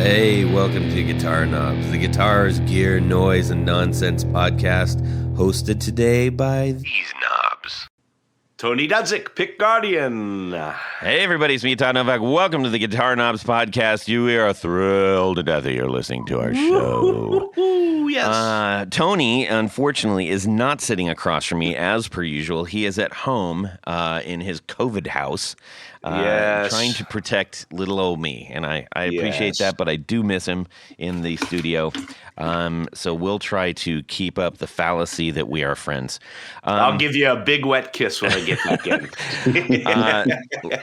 Hey, welcome to Guitar Knobs, the guitars, gear, noise, and nonsense podcast, hosted today by these knobs. Tony Dudzik, Pick Guardian. Hey, everybody, it's me, Todd Novak. Welcome to the Guitar Knobs podcast. We are thrilled to death that you're listening to our show. Yes. Tony, unfortunately, is not sitting across from me as per usual. He is at home in his COVID house. Trying to protect little old me, and I appreciate that, but I do miss him in the studio. So we'll try to keep up the fallacy that we are friends. I'll give you a big wet kiss when I get back in.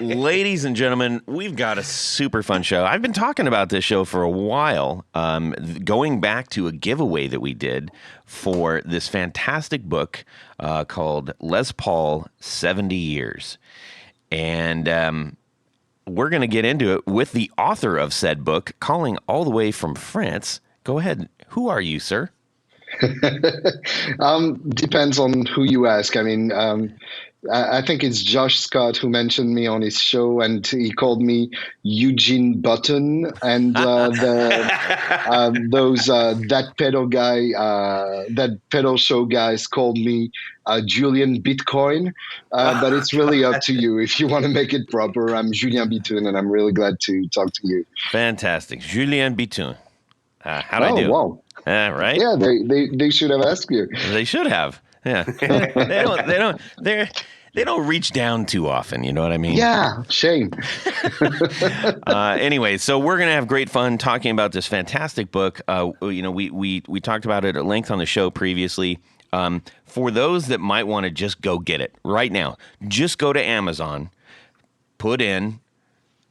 Ladies and gentlemen, we've got a super fun show. I've been talking about this show for a while, going back to a giveaway that we did for this fantastic book called Les Paul 70 Years. And we're going to get into it with the author of said book, calling all the way from France. Go ahead. Who are you, sir? Depends on who you ask. I mean, I think it's Josh Scott who mentioned me on his show, and he called me Julien Bitoun, and that pedal guy, that pedal show guys called me Julien Bitcoin. But it's really up to you. If you want to make it proper, I'm Julien Bitoun, and I'm really glad to talk to you. Fantastic, Julien Bitoun. How'd I do? Wow. Right? Yeah, they should have asked you. They should have. Yeah. They don't reach down too often, you know what I mean? Yeah, shame. Anyway, so we're going to have great fun talking about this fantastic book. We talked about it at length on the show previously. For those that might want to just go get it right now, just go to Amazon, put in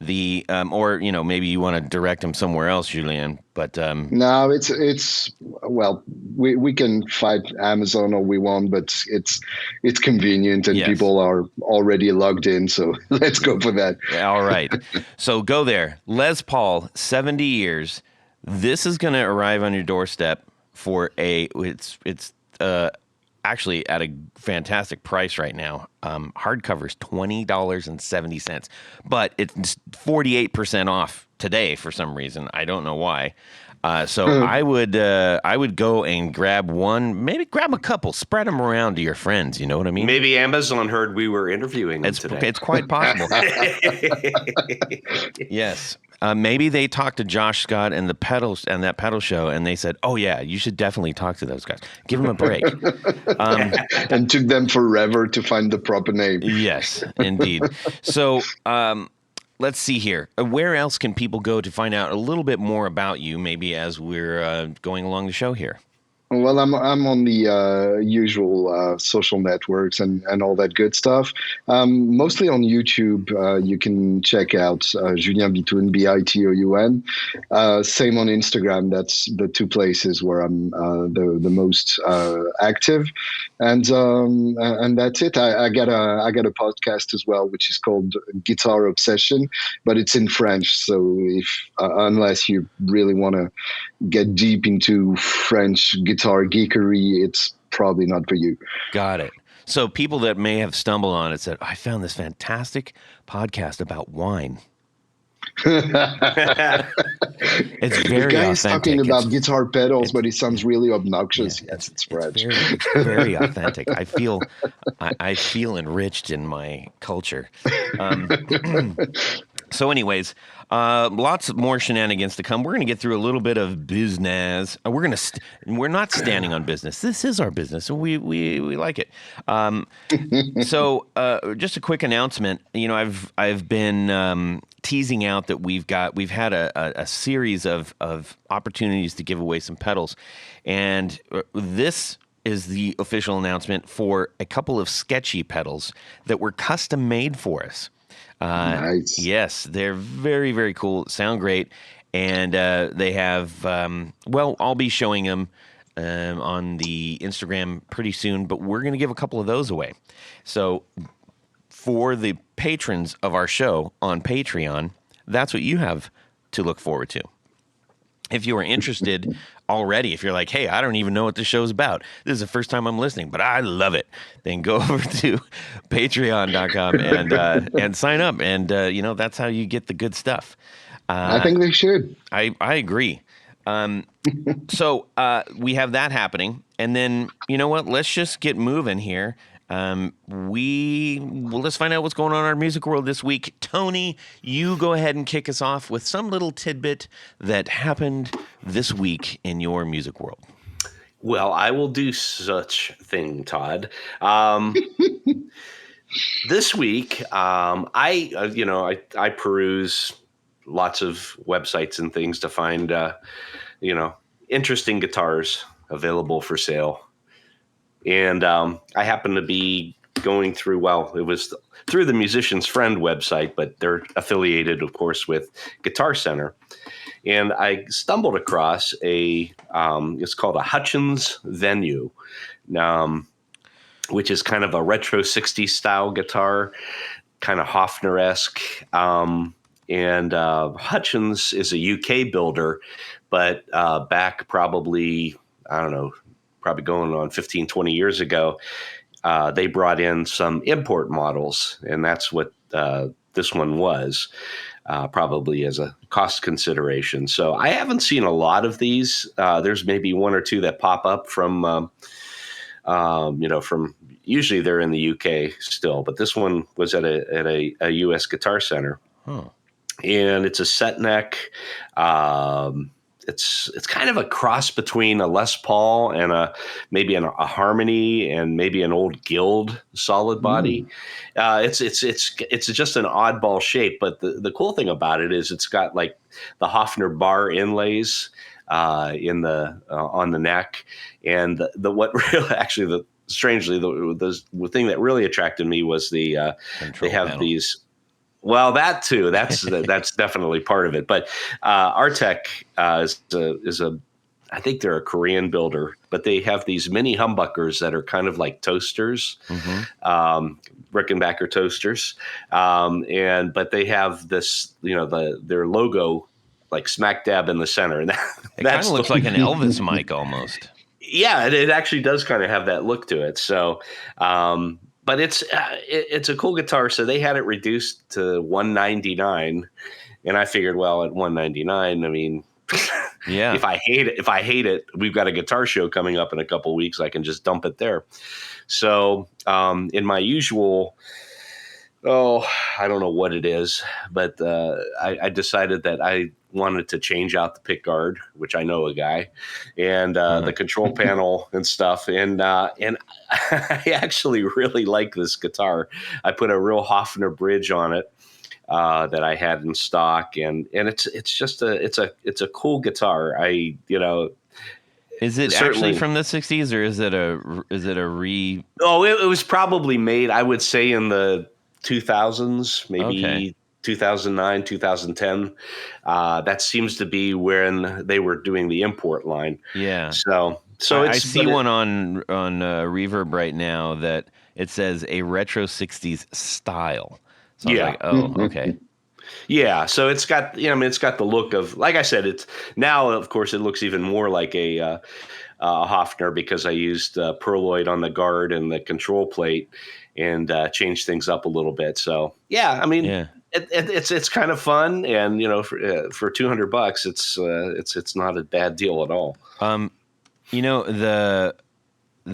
the or maybe you want to direct them somewhere else, Julien. But no, it's well, we can fight Amazon all we want, but it's convenient and people are already logged in, so let's go for that. All right, so go there. Les Paul, 70 years. This is going to arrive on your doorstep for it's actually at a fantastic price right now. Hardcover's $20.70, but it's 48% off today for some reason. I don't know why. So I would go and grab one, maybe grab a couple, spread them around to your friends. You know what I mean? Maybe Amazon heard we were interviewing them today. It's quite possible. Yes. Maybe they talked to Josh Scott and the pedals and that pedal show, and they said, "Oh yeah, you should definitely talk to those guys. Give them a break." And took them forever to find the proper name. Yes, indeed. So let's see here. Where else can people go to find out a little bit more about you? Maybe as we're going along the show here. Well, I'm on the usual social networks and all that good stuff. Mostly on YouTube, you can check out Julien Bitoun, Bitoun. Same on Instagram. That's the two places where I'm the most active, and that's it. I got a podcast as well, which is called Guitar Obsession, but it's in French. So unless you really want to get deep into French guitar geekery, it's probably not for you. Got it. So people that may have stumbled on it said, I found this fantastic podcast about wine. It's very the guy's authentic. talking about guitar pedals, but it sounds really obnoxious. Yeah, yes, it's French. It's very authentic. I feel enriched in my culture. So anyways, lots more shenanigans to come. We're going to get through a little bit of business. We're not standing on business. This is our business, and we like it. So just a quick announcement. I've been teasing out that we've had a series of opportunities to give away some pedals, and this is the official announcement for a couple of sketchy pedals that were custom made for us. Nice. Yes, they're very, very cool. Sound great. And they have, I'll be showing them on the Instagram pretty soon, but we're going to give a couple of those away. So for the patrons of our show on Patreon, that's what you have to look forward to. If you are interested already, if you're like, hey, I don't even know what this show's about, this is the first time I'm listening, but I love it, then go over to patreon.com and sign up. And, that's how you get the good stuff. I think they should. I agree. So we have that happening, and then you know what? Let's just get moving here. Let's find out what's going on in our music world this week. Tony, you go ahead and kick us off with some little tidbit that happened this week in your music world. Well, I will do such thing, Todd. This week, I peruse lots of websites and things to find, interesting guitars available for sale. And I happened to be going through, it was through the Musician's Friend website, but they're affiliated, of course, with Guitar Center. And I stumbled across it's called a Hutchins Venue, which is kind of a retro 60s style guitar, kind of Hofner-esque. And Hutchins is a UK builder, but back probably, I don't know, probably going on 15, 20 years ago, they brought in some import models, and that's what this one was, probably as a cost consideration. So I haven't seen a lot of these. There's maybe one or two that pop up from usually they're in the UK still, but this one was at a US Guitar Center. Huh. And it's a set neck. It's kind of a cross between a Les Paul and maybe a Harmony and maybe an old Guild solid body. It's just an oddball shape, but the cool thing about it is it's got like the Hofner bar inlays on the neck, and strangely the thing that really attracted me was they have panel. these. Well, that too. That's definitely part of it. But Artec is I think they're a Korean builder, but they have these mini humbuckers that are kind of like toasters, Rickenbacker toasters, but they have this, their logo like smack dab in the center, and it kind of looks like an Elvis mic almost. Yeah, it actually does kind of have that look to it. So. But it's a cool guitar. So they had it reduced to $199, and I figured, well, at $199, I mean, yeah. If I hate it, we've got a guitar show coming up in a couple of weeks. I can just dump it there. So in my usual, I don't know what it is, but I decided that I wanted to change out the pick guard, which I know a guy, and the control panel and stuff. And I actually really like this guitar. I put a real Hofner bridge on it that I had in stock, and it's just it's a cool guitar. Is it actually from the 60s, or is it a re? Oh, it was probably made, I would say, in the 2000s, maybe. Okay. 2009, 2010. That seems to be when they were doing the import line. Yeah. So I see one on Reverb right now that it says a retro 60s style. So I was like, oh, okay. Yeah, so it's got it's got the look of, like I said, it's now of course it looks even more like a Hofner because I used perloid on the guard and the control plate and changed things up a little bit. So yeah, I mean. Yeah. It's kind of fun, and for $200, it's not a bad deal at all. The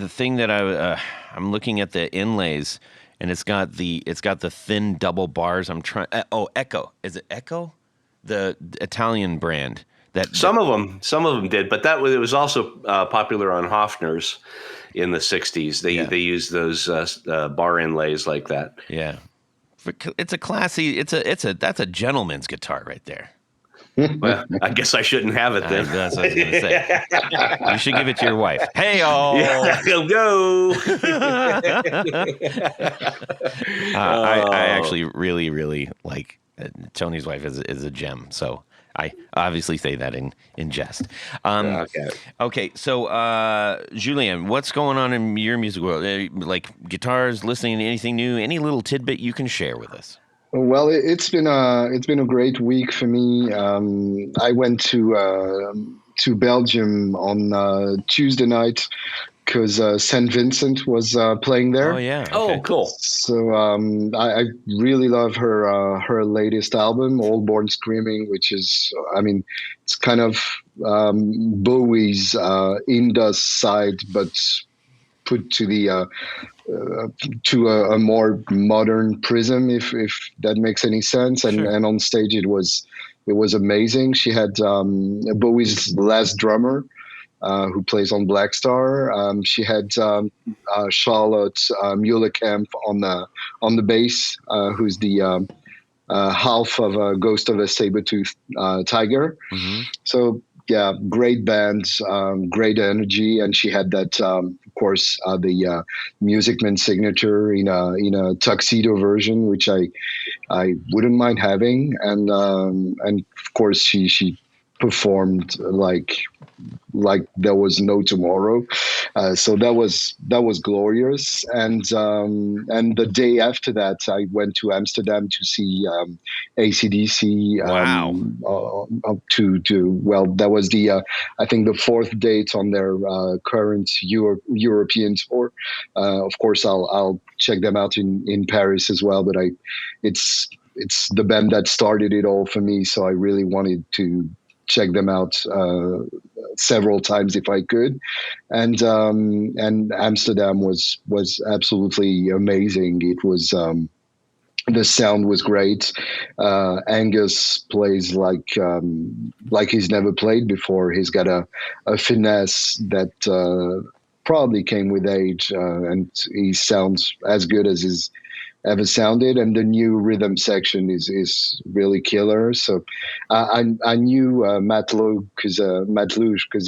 thing that I'm looking at the inlays, and it's got the thin double bars. I'm trying. Echo. Is it Echo? The Italian brand. Some of them did, but it was also popular on Hofners in the 60s. They used those bar inlays like that. Yeah. It's a classy. That's a gentleman's guitar right there. Well, I guess I shouldn't have it then. That's what I was going to say. You should give it to your wife. Hey, yeah, go. I actually really, really like Tony's wife is a gem. So I obviously say that in jest. Okay. So, Julien, what's going on in your music world? Like guitars, listening to anything new? Any little tidbit you can share with us? Well, it's been a great week for me. I went to Belgium on Tuesday night because Saint Vincent was playing Oh there. yeah. Oh, Okay. cool. So I really love her latest album, All Born Screaming, which is, I mean, it's kind of Bowie's Indus side, but put to the to a more modern prism, if that makes any sense. And Sure. and on stage it was amazing. She had Bowie's last drummer, who plays on Black Star. She had Charlotte Muhlekamp on the bass, who's the half of a Ghost of a Sabertooth Tiger. Mm-hmm. So yeah, great band, great energy, and she had that, of course, the Music Man signature in a tuxedo version, which I wouldn't mind having, and of course she performed like there was no tomorrow. So that was glorious. And the day after that, I went to Amsterdam to see AC/DC. Wow. Well, that was the I think the fourth date on their current European tour. Of course, I'll check them out in Paris as well. But it's the band that started it all for me, so I really wanted to check them out several times if I could, and Amsterdam was absolutely amazing. It was the sound was great. Angus plays like he's never played before. He's got a finesse that probably came with age, and he sounds as good as he's ever sounded. And the new rhythm section is really killer. So I knew Matt Luke because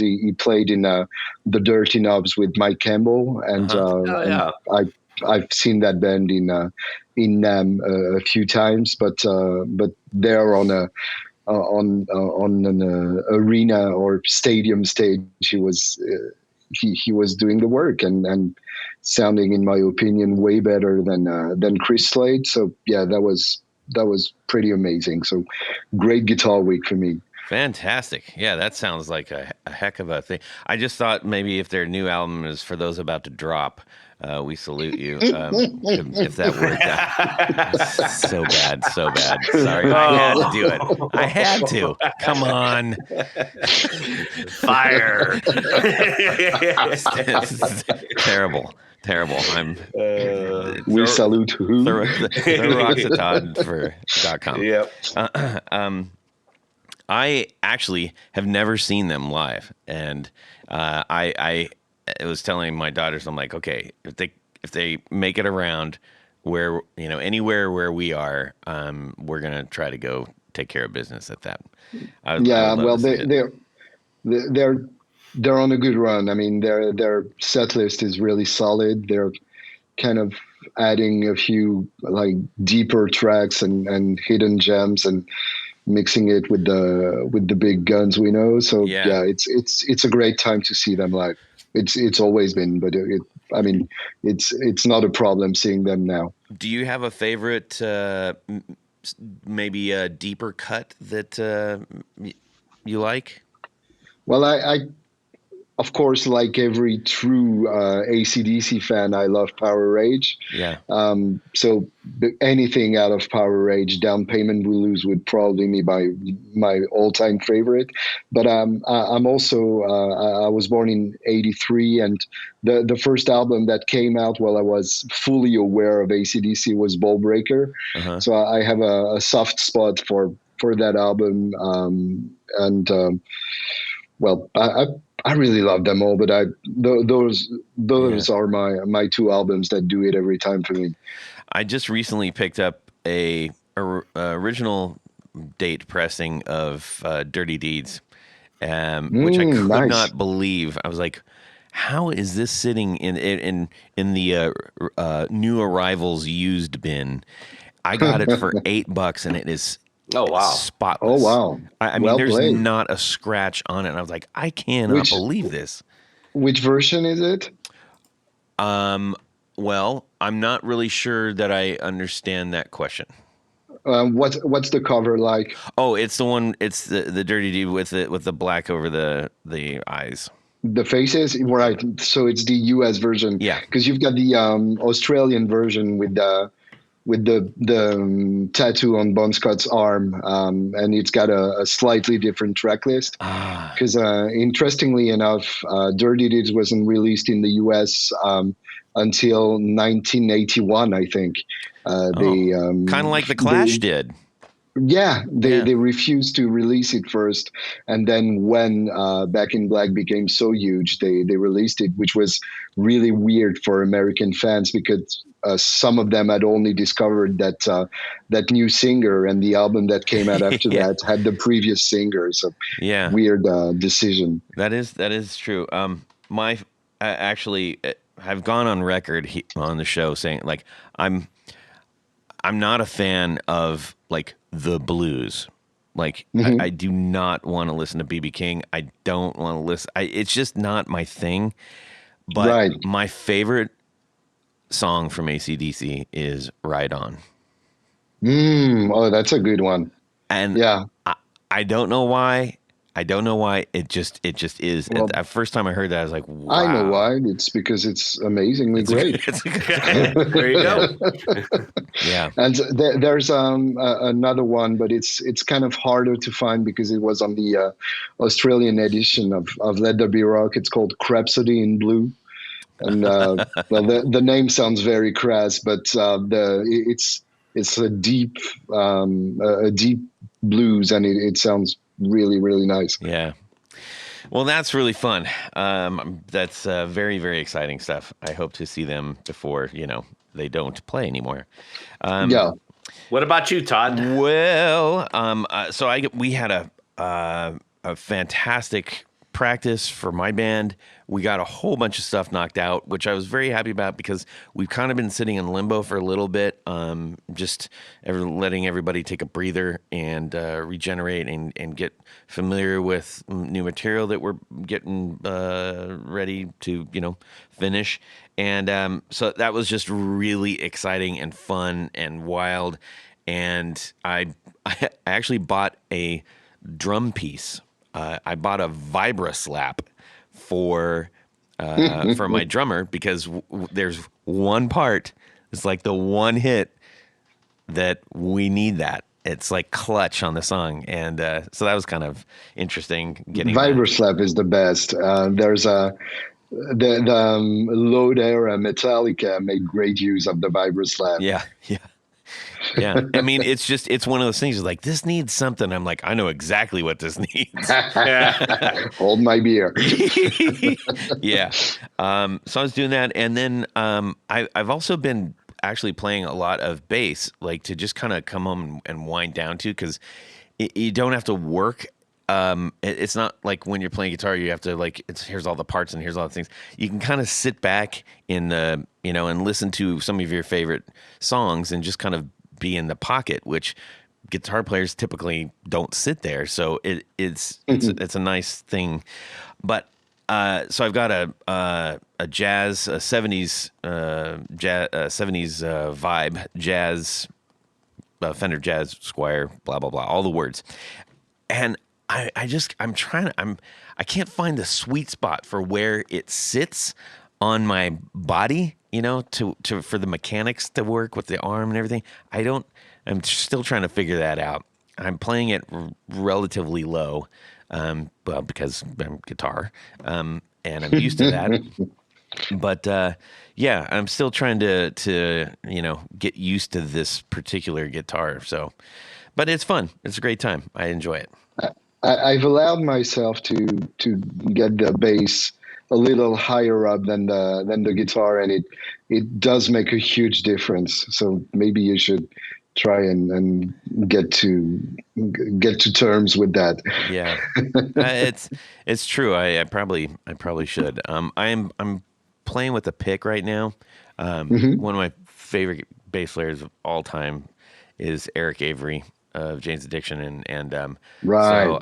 he played in the Dirty Knobs with Mike Campbell, and, Uh-huh. Oh, yeah. and I've seen that band in NAM a few times, but they're on an arena or stadium stage. He was doing the work and sounding, in my opinion, way better than Chris Slade. So yeah, that was pretty amazing. So great guitar week for me. Fantastic. Yeah, that sounds like a heck of a thing. I just thought maybe if their new album is for those about to drop, we salute you. If that worked out. So bad, so bad. Sorry, I had to do it. I had to. Come on. Fire. Terrible, terrible. I'm We salute who? therooxetod for .com. Yep. I actually have never seen them live, and I was telling my daughters, I'm like, okay, if they make it around where anywhere where we are, we're gonna try to go take care of business at that. I would love Well, to see it. they're on a good run. I mean, their set list is really solid. They're kind of adding a few like deeper tracks and hidden gems and mixing it with the big guns we know. So Yeah. yeah, it's a great time to see them live. It's always been, but I mean, it's not a problem seeing them now. Do you have a favorite, maybe a deeper cut that you like? Well, I of course, like every true AC/DC fan, I love Power Rage. Yeah. So anything out of Power Rage, Down Payment Blues would probably be my all-time favorite. But I'm also I was born in '83, and the first album that came out while I was fully aware of AC/DC was Ball Breaker. Uh-huh. So I have a soft spot for that album, well, I really love them all, but those are my two albums that do it every time for me. I just recently picked up a original date pressing of Dirty Deeds, which I could Nice. not believe. I was like, how is this sitting in the new arrivals used bin? I got it for $8 and it is Oh, wow. spotless. Oh, wow. I mean, Well there's played. not a scratch on it. And I was like, I cannot believe this. Which version is it? Well, I'm not really sure that I understand that question. What's the cover like? Oh, it's the one. It's the Dirty Deed with the black over the eyes. The Faces, right? So it's the US version, Yeah. because you've got the Australian version with the tattoo on Bon Scott's arm, and it's got a slightly different track list. Ah. Because interestingly enough, Dirty Deeds wasn't released in the US until 1981, I think. They kind of like the Clash did. Yeah, Yeah. they refused to release it first, and then when Back in Black became so huge, they released it, which was really weird for American fans because some of them had only discovered that new singer, and the album that came out after Yeah. that had the previous singer. So Yeah. weird decision. That is true. I actually have gone on record on the show saying like I'm not a fan of like the blues. Like I do not want to listen to BB King. I don't want to listen. It's just not my thing. But Right. my favorite song from AC/DC is "Ride On," Oh, that's a good one. and Yeah. I don't know why. I don't know why. It just is. Well, the first time I heard that, I was like, wow. I know why. It's because it's amazingly great. There you go. Yeah. And there's another one, but it's kind of harder to find because it was on the Australian edition of Let There Be Rock. It's called Rhapsody in Blue, and well, the name sounds very crass, but it's a deep blues, and it sounds really, really nice. Yeah. Well, that's really fun. That's very, very exciting stuff. I hope to see them before, they don't play anymore. Yeah. What about you, Todd? Well, so we had a fantastic practice for my band. We got a whole bunch of stuff knocked out, which I was very happy about because we've kind of been sitting in limbo for a little bit, just letting everybody take a breather and regenerate and get familiar with new material that we're getting ready to, finish. And so that was just really exciting and fun and wild. And I actually bought a drum piece. I bought a vibra slap for my drummer because there's one part. It's like the one hit that we need that. It's like clutch on the song, and so that was kind of interesting. Getting Vibra slap is the best. There's the Load era Metallica made great use of the Vibra slap. Yeah. Yeah. I mean, it's one of those things like, this needs something. I'm like, I know exactly what this needs. Hold my beer. Yeah. So I was doing that. And then I've also been actually playing a lot of bass, like to just kind of come home and wind down to, because you don't have to work. It's not like when you're playing guitar, you have to here's all the parts and here's all the things. You can kind of sit back and listen to some of your favorite songs and just kind of be in the pocket, which guitar players typically don't sit there. So it's a nice thing. But so I've got a jazz, a 70s vibe jazz, Fender Jazz Squire, blah blah blah, all the words, and I can't find the sweet spot for where it sits on my body, for the mechanics to work with the arm and everything. I'm still trying to figure that out. I'm playing it relatively low, because I'm guitar, and I'm used to that. But yeah, I'm still trying to get used to this particular guitar. So, but it's fun. It's a great time. I enjoy it. I've allowed myself to get the bass a little higher up than the guitar, and it does make a huge difference. So maybe you should try and get to terms with that. Yeah, it's true. I probably should. I'm playing with a pick right now. One of my favorite bass players of all time is Eric Avery of Jane's Addiction, and right. So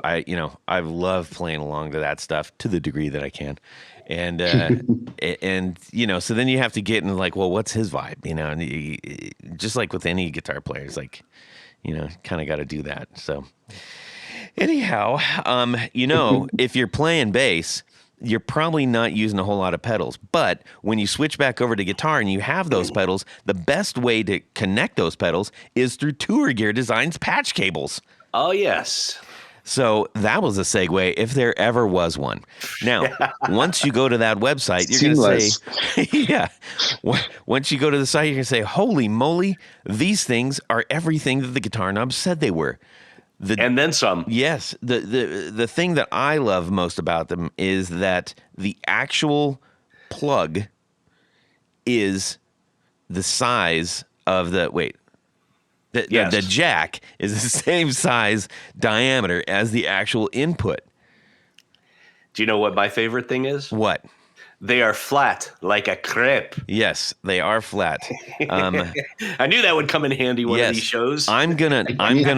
I love playing along to that stuff to the degree that I can, and so then you have to get in like, well, what's his vibe, and just like with any guitar player, it's like, kind of got to do that. So anyhow, if you're playing bass, you're probably not using a whole lot of pedals. But when you switch back over to guitar and you have those pedals, the best way to connect those pedals is through Tour Gear Design's patch cables. Oh, yes. So that was a segue, if there ever was one. Now, once you go to that website, you're going to say, yeah. Once you go to the site, you're going to say, holy moly, these things are everything that the guitar knobs said they were. And then some. Yes. The thing that I love most about them is that the actual plug is the size of the, the jack is the same size diameter as the actual input. Do you know what my favorite thing is? What? They are flat like a crepe. Yes, they are flat. I knew that would come in handy one of these shows. I'm gonna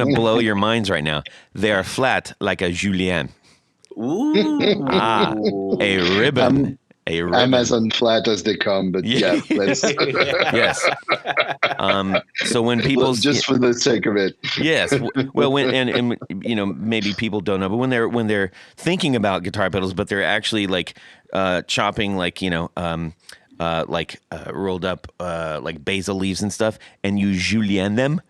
blow your minds right now. They are flat like a Julien. Ooh. A ribbon. I'm as unflat as they come, but let's. Yes. So when people just for the sake of it. Yes. Well, when maybe people don't know, but when they're thinking about guitar pedals, but they're actually like chopping rolled up like basil leaves and stuff, and you julienne them.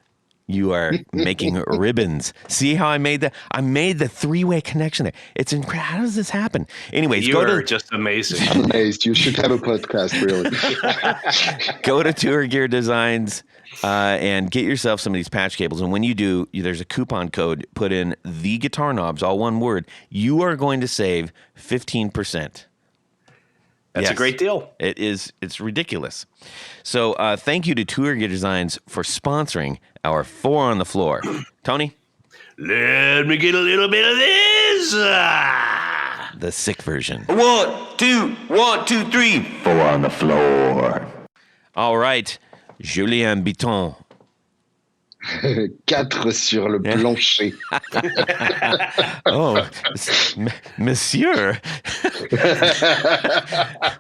You are making ribbons. See how I made that? I made the three-way connection there. It's incredible. How does this happen? Anyways, you're just amazing. I'm amazed. You should have a podcast, really. Go to Tour Gear Designs and get yourself some of these patch cables. And when you do, there's a coupon code. Put in the guitar knobs, all one word. You are going to save 15%. That's a great deal. It is. It's ridiculous. So thank you to Tour Gear Designs for sponsoring our 4 on the Floor. Tony? Let me get a little bit of this. The sick version. 1, 2, 1, 2, 3. 4 on the floor. All right. Julien Bitoun. 4 sur le plancher. Oh, monsieur.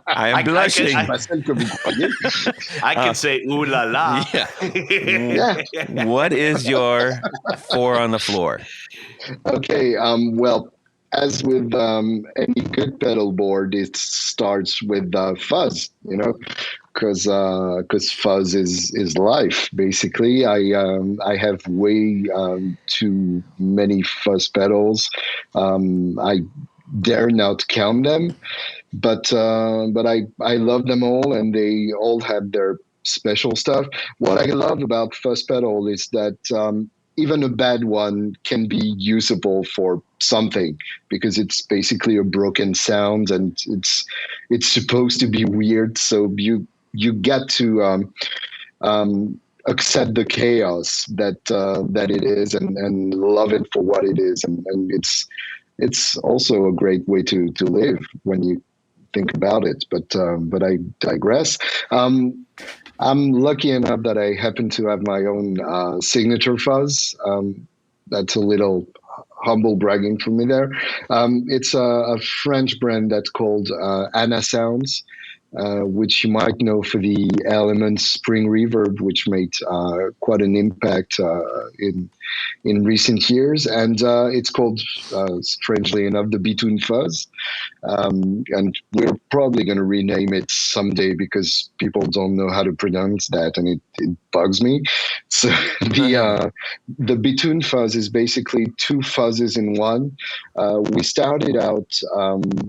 I am blushing. I can say ooh la la. Yeah. What is your 4 on the floor? Okay. Well, as with any good pedal board, it starts with fuzz, because fuzz is life. Basically, I have way too many fuzz pedals. I dare not count them, but I love them all, and they all have their special stuff. What I love about fuzz pedal is that even a bad one can be usable for something, because it's basically a broken sound, and it's supposed to be weird. So you get to accept the chaos that it is, and love it for what it is, and it's also a great way to live when you think about it. But I digress. I'm lucky enough that I happen to have my own signature fuzz. That's a little humble bragging for me there. It's a French brand that's called Anna Sounds, which you might know for the Elements Spring Reverb, which made quite an impact in recent years. And it's called, strangely enough, the Bitoun Fuzz. And we're probably going to rename it someday, because people don't know how to pronounce that, and it bugs me. So the Bitoun Fuzz is basically 2 fuzzes in one. We started out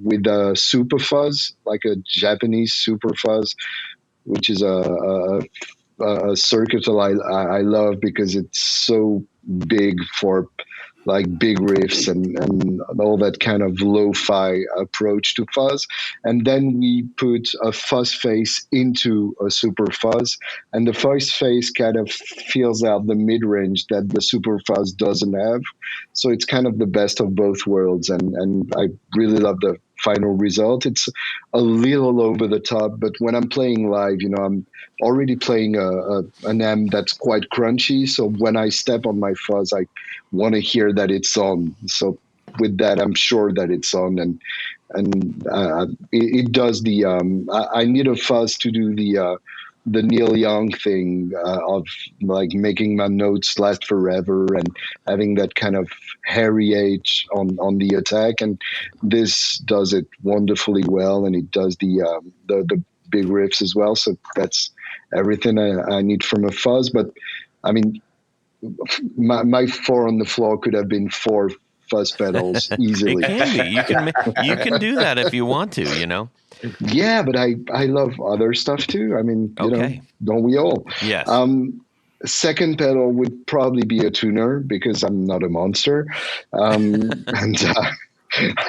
with a super fuzz, like a Japanese super fuzz, which is a circuit I love, because it's so big for like big riffs and all that kind of lo-fi approach to fuzz. And then we put a fuzz face into a super fuzz, and the fuzz face kind of fills out the mid-range that the super fuzz doesn't have. So it's kind of the best of both worlds, and I really love the final result. It's a little over the top, but when I'm playing live, I'm already playing an amp that's quite crunchy. So when I step on my fuzz, I want to hear that it's on. So with that, I'm sure that it's on, and it does the. I need a fuzz to do the Neil Young thing of like making my notes last forever and having that kind of hairy edge on the attack, and this does it wonderfully well, and it does the big riffs as well. So that's everything I need from a fuzz. But I mean, my four on the floor could have been four fuzz pedals It easily. can be. You can do that if you want to, you know. Yeah, but I love other stuff too. I mean, you know, Okay. don't we all? Yes. Second pedal would probably be a tuner because I'm not a monster, and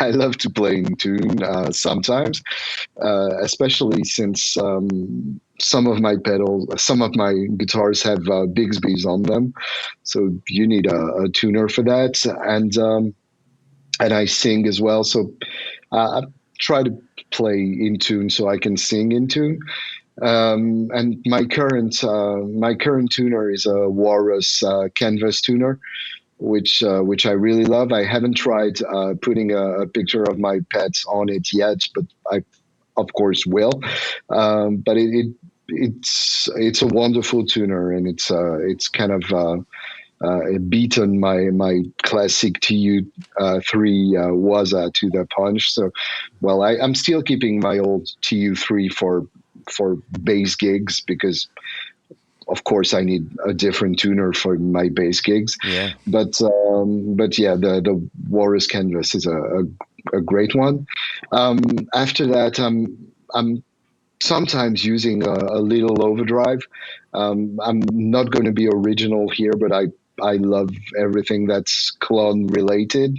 I love to play in tune sometimes, especially since some of my guitars have Bigsby's on them, so you need a tuner for that, and I sing as well, so I try to play in tune so I can sing in tune. And my current tuner is a Walrus canvas tuner, which I really love. I haven't tried putting a picture of my pets on it yet, but I of course will. But it's a wonderful tuner, and it's kind of beaten my classic TU3 Waza to the punch. So, well, I'm still keeping my old TU3 for bass gigs because, of course, I need a different tuner for my bass gigs. Yeah. But yeah, the Walrus Canvas is a great one. After that, I'm sometimes using a little overdrive. I'm not going to be original here, but I love everything that's clone related,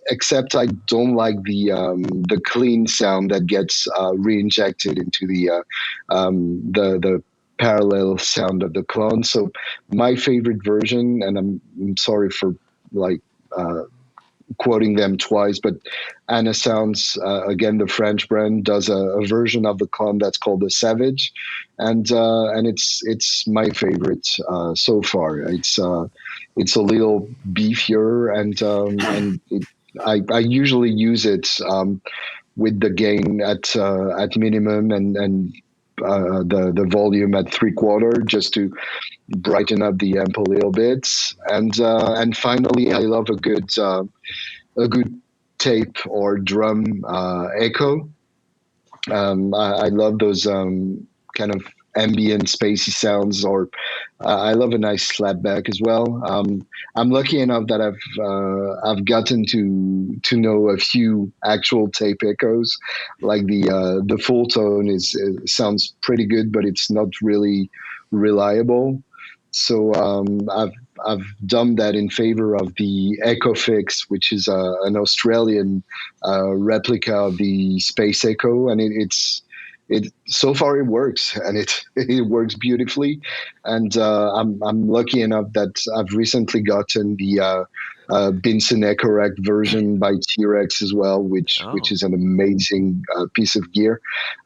except I don't like the clean sound that gets re-injected into the parallel sound of the clone. So my favorite version, and I'm sorry for like quoting them twice, but Anna Sounds, again, the French brand, does a version of the clone that's called the Savage, and it's my favorite so far. It's a little beefier, and I usually use it with the gain at minimum and the volume at 3/4 just to brighten up the amp a little bit. And finally, I love a good tape or drum echo. I love those kind of ambient spacey sounds, or I love a nice slapback as well. I'm lucky enough that I've gotten to know a few actual tape echoes. Like the full tone sounds pretty good, but it's not really reliable. So I've done that in favor of the Echo Fix, which is an Australian replica of the Space Echo, and it so far it works, and it works beautifully. And I'm lucky enough that I've recently gotten the Binson EchoRack version by T-Rex as well, which is an amazing piece of gear.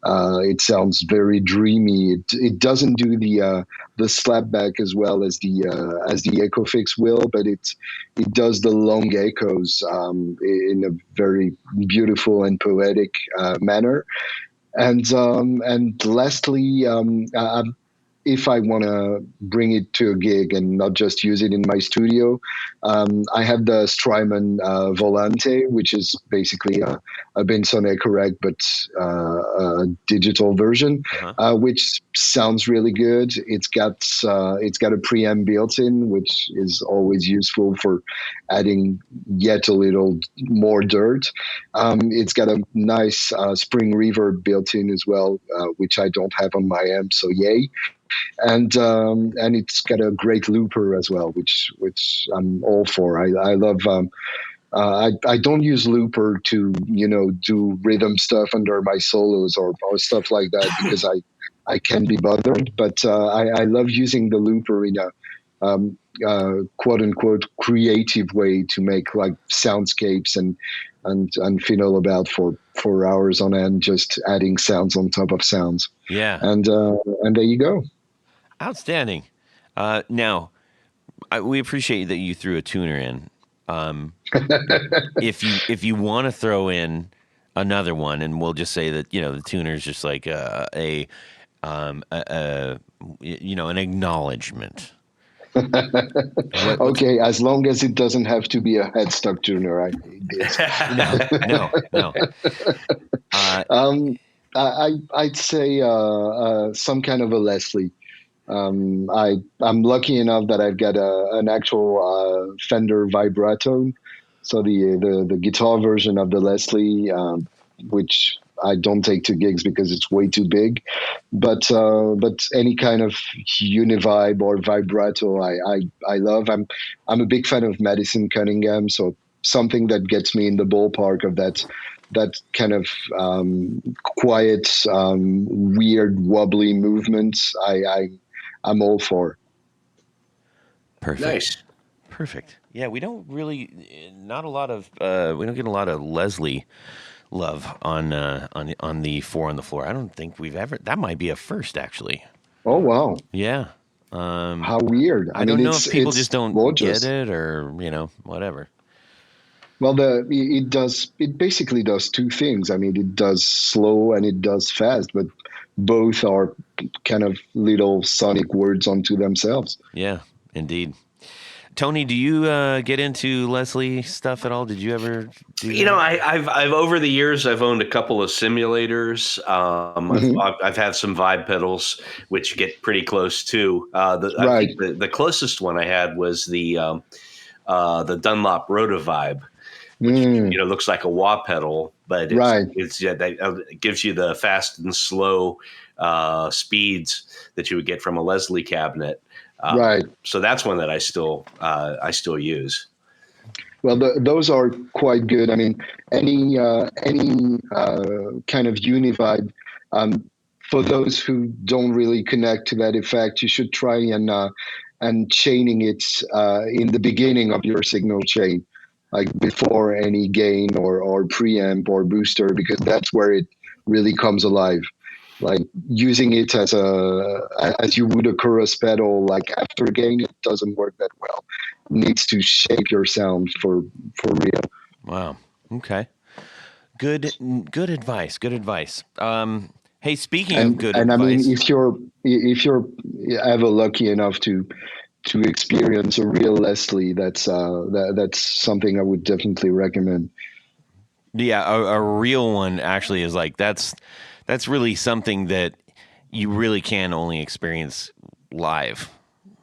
It sounds very dreamy. It doesn't do the slapback as well as the Echo Fix will, but it does the long echoes in a very beautiful and poetic manner. And lastly, if I want to bring it to a gig and not just use it in my studio, I have the Strymon Volante, which is basically a Benson EchoRack, but a digital version, which sounds really good. It's got a preamp built in, which is always useful for adding yet a little more dirt. It's got a nice spring reverb built in as well, which I don't have on my amp, so yay. And it's got a great looper as well, which I'm all for. I love. I don't use looper to do rhythm stuff under my solos or stuff like that because I can be bothered. But I love using the looper in a quote unquote creative way to make like soundscapes and fiddle about for hours on end, just adding sounds on top of sounds. Yeah. And there you go. Outstanding. Now, we appreciate that you threw a tuner in. If you want to throw in another one, and we'll just say that the tuner is just like an acknowledgement. What's Okay, as long as it doesn't have to be a headstock tuner, I did. no. Uh, I'd say some kind of a Leslie. I'm lucky enough that I've got an actual Fender vibrato, so the guitar version of the Leslie, which I don't take to gigs because it's way too big, but any kind of univibe or vibrato, I love. I'm a big fan of Madison Cunningham, so something that gets me in the ballpark of that kind of quiet, weird, wobbly movements. I'm all for. Perfect. Nice. Perfect. Yeah, we don't really, not a lot of, we don't get a lot of Leslie love on the Four on the Floor. I don't think we've ever. That might be a first, actually. Oh wow! Yeah. How weird. I don't know if people it's just don't gorgeous. get it, or whatever. Well, it basically does two things. I mean, it does slow and it does fast, but both are kind of little sonic words unto themselves. Yeah, indeed. Tony, do you get into Leslie stuff at all? Did you ever do that? I've over the years I've owned a couple of simulators. I've had some vibe pedals which get pretty close too. I think the closest one I had was the Dunlop Rotovibe, which looks like a wah pedal, but it gives you the fast and slow speeds that you would get from a Leslie cabinet. So that's one that I still use. Well, those are quite good. I mean, any kind of univibe. For those who don't really connect to that effect, you should try and chaining it in the beginning of your signal chain, like before any gain or preamp or booster, because that's where it really comes alive. Like using it as you would a chorus pedal, like after gain, it doesn't work that well. It needs to shape your sound for real. Wow. Okay. Good advice. Good advice. Hey, speaking of good advice, I mean, if you're ever lucky enough to experience a real Leslie, that's something I would definitely recommend. Yeah, a real one actually is like that's really something that you really can only experience live.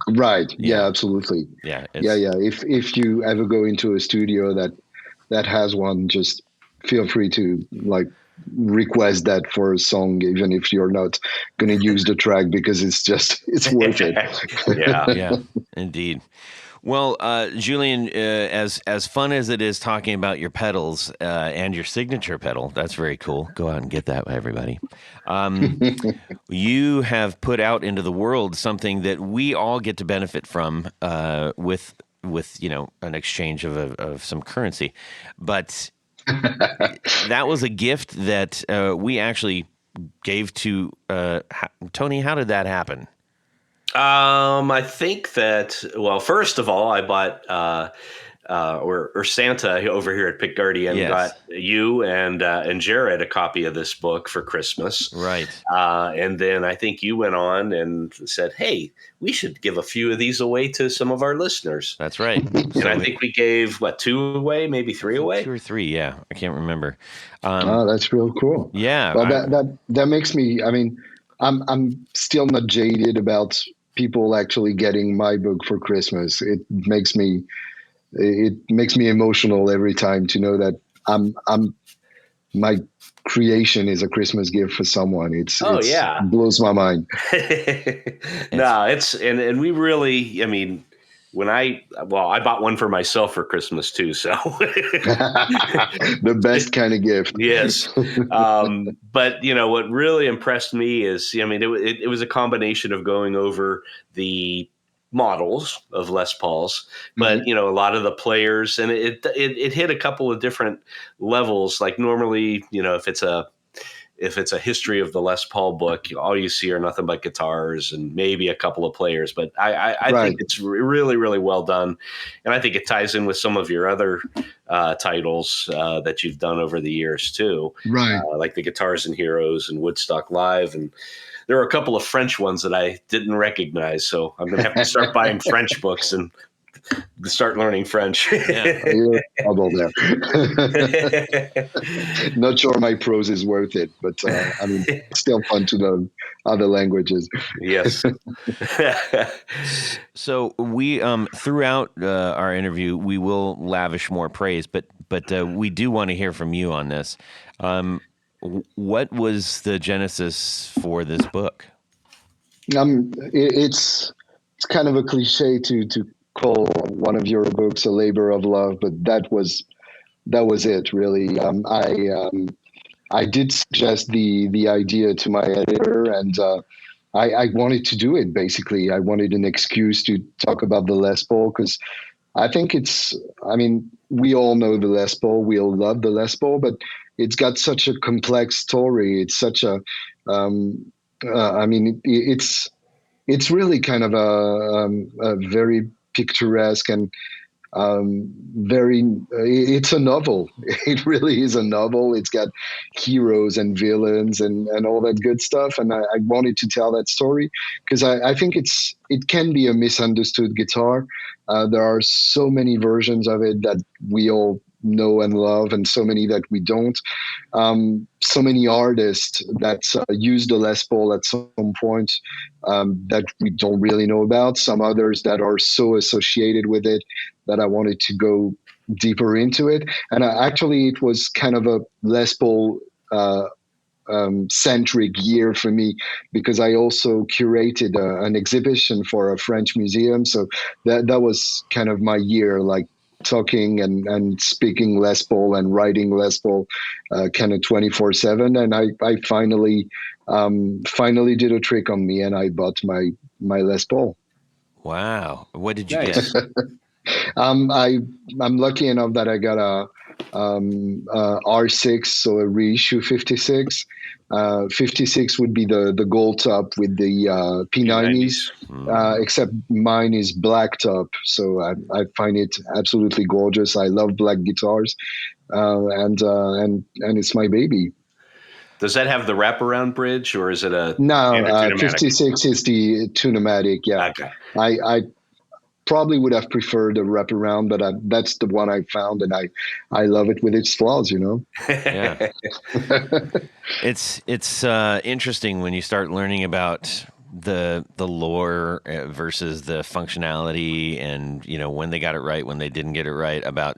Right. Yeah, absolutely. Yeah. Yeah. If you ever go into a studio that has one, just feel free to request that for a song, even if you're not going to use the track, because it's worth it. Yeah, indeed. Well, Julien, as fun as it is talking about your pedals and your signature pedal, that's very cool. Go out and get that, everybody. You have put out into the world something that we all get to benefit from with an exchange of some currency, but that was a gift that we actually gave to Tony. How did that happen? I think that, well, first of all, I bought, or Santa over here at Pickguardian got you and Jared a copy of this book for Christmas. Right. And then I think you went on and said, hey, we should give a few of these away to some of our listeners. That's right. And I think we gave, 2 away, maybe 3 away? 2 or 3, yeah. I can't remember. That's real cool. Yeah. Well, that makes me, I mean, I'm still not jaded about people actually getting my book for Christmas. It makes me emotional every time to know that my creation is a Christmas gift for someone. It blows my mind. No, and we really, I mean, I bought one for myself for Christmas too. So the best kind of gift. Yes. But what really impressed me is, I mean, it was a combination of going over the models of Les Pauls, but a lot of the players, and it hit a couple of different levels. Like normally, if it's a history of the Les Paul book, all you see are nothing but guitars and maybe a couple of players. But I think it's really, really well done. And I think it ties in with some of your other titles that you've done over the years too. Right. Like the Guitars and Heroes and Woodstock Live. And there are a couple of French ones that I didn't recognize. So I'm going to have to start buying French books and start learning French. Yeah. You're in trouble there. Not sure my prose is worth it, but I mean, still fun to learn other languages. Yes. So we throughout our interview we will lavish more praise, but we do want to hear from you on this. What was the genesis for this book? It's kind of a cliche to call one of your books a labor of love, but that was it really. I did suggest the idea to my editor, and I wanted to do it. Basically, I wanted an excuse to talk about the Les Paul, because I think I mean, we all know the Les Paul, we all love the Les Paul, but it's got such a complex story. It's such a I mean, it's really kind of a very picturesque and it's a novel. It really is a novel. It's got heroes and villains and all that good stuff. And I wanted to tell that story because I think it can be a misunderstood guitar. There are so many versions of it that we all know and love, and so many that we don't. So many artists that use the Les Paul at some point that we don't really know about. Some others that are so associated with it that I wanted to go deeper into it. And actually, it was kind of a Les Paul centric year for me, because I also curated an exhibition for a French museum. So that was kind of my year, like talking and speaking Les Paul and writing Les Paul kind of 24/7. And I finally did a trick on me, and I bought my Les Paul. Wow. What did you Nice. get? I'm lucky enough that I got a R6, so a reissue 56. 56 would be the gold top with the P90s, except mine is black top. So I find it absolutely gorgeous. I love black guitars, and it's my baby. Does that have the wraparound bridge, or is it a No? Tunematic? 56 is the Tunematic. Yeah, Okay. I probably would have preferred a wraparound, but that's the one I found, and I love it with its flaws, you know. Yeah. It's interesting when you start learning about the lore versus the functionality, and you know when they got it right, when they didn't get it right, about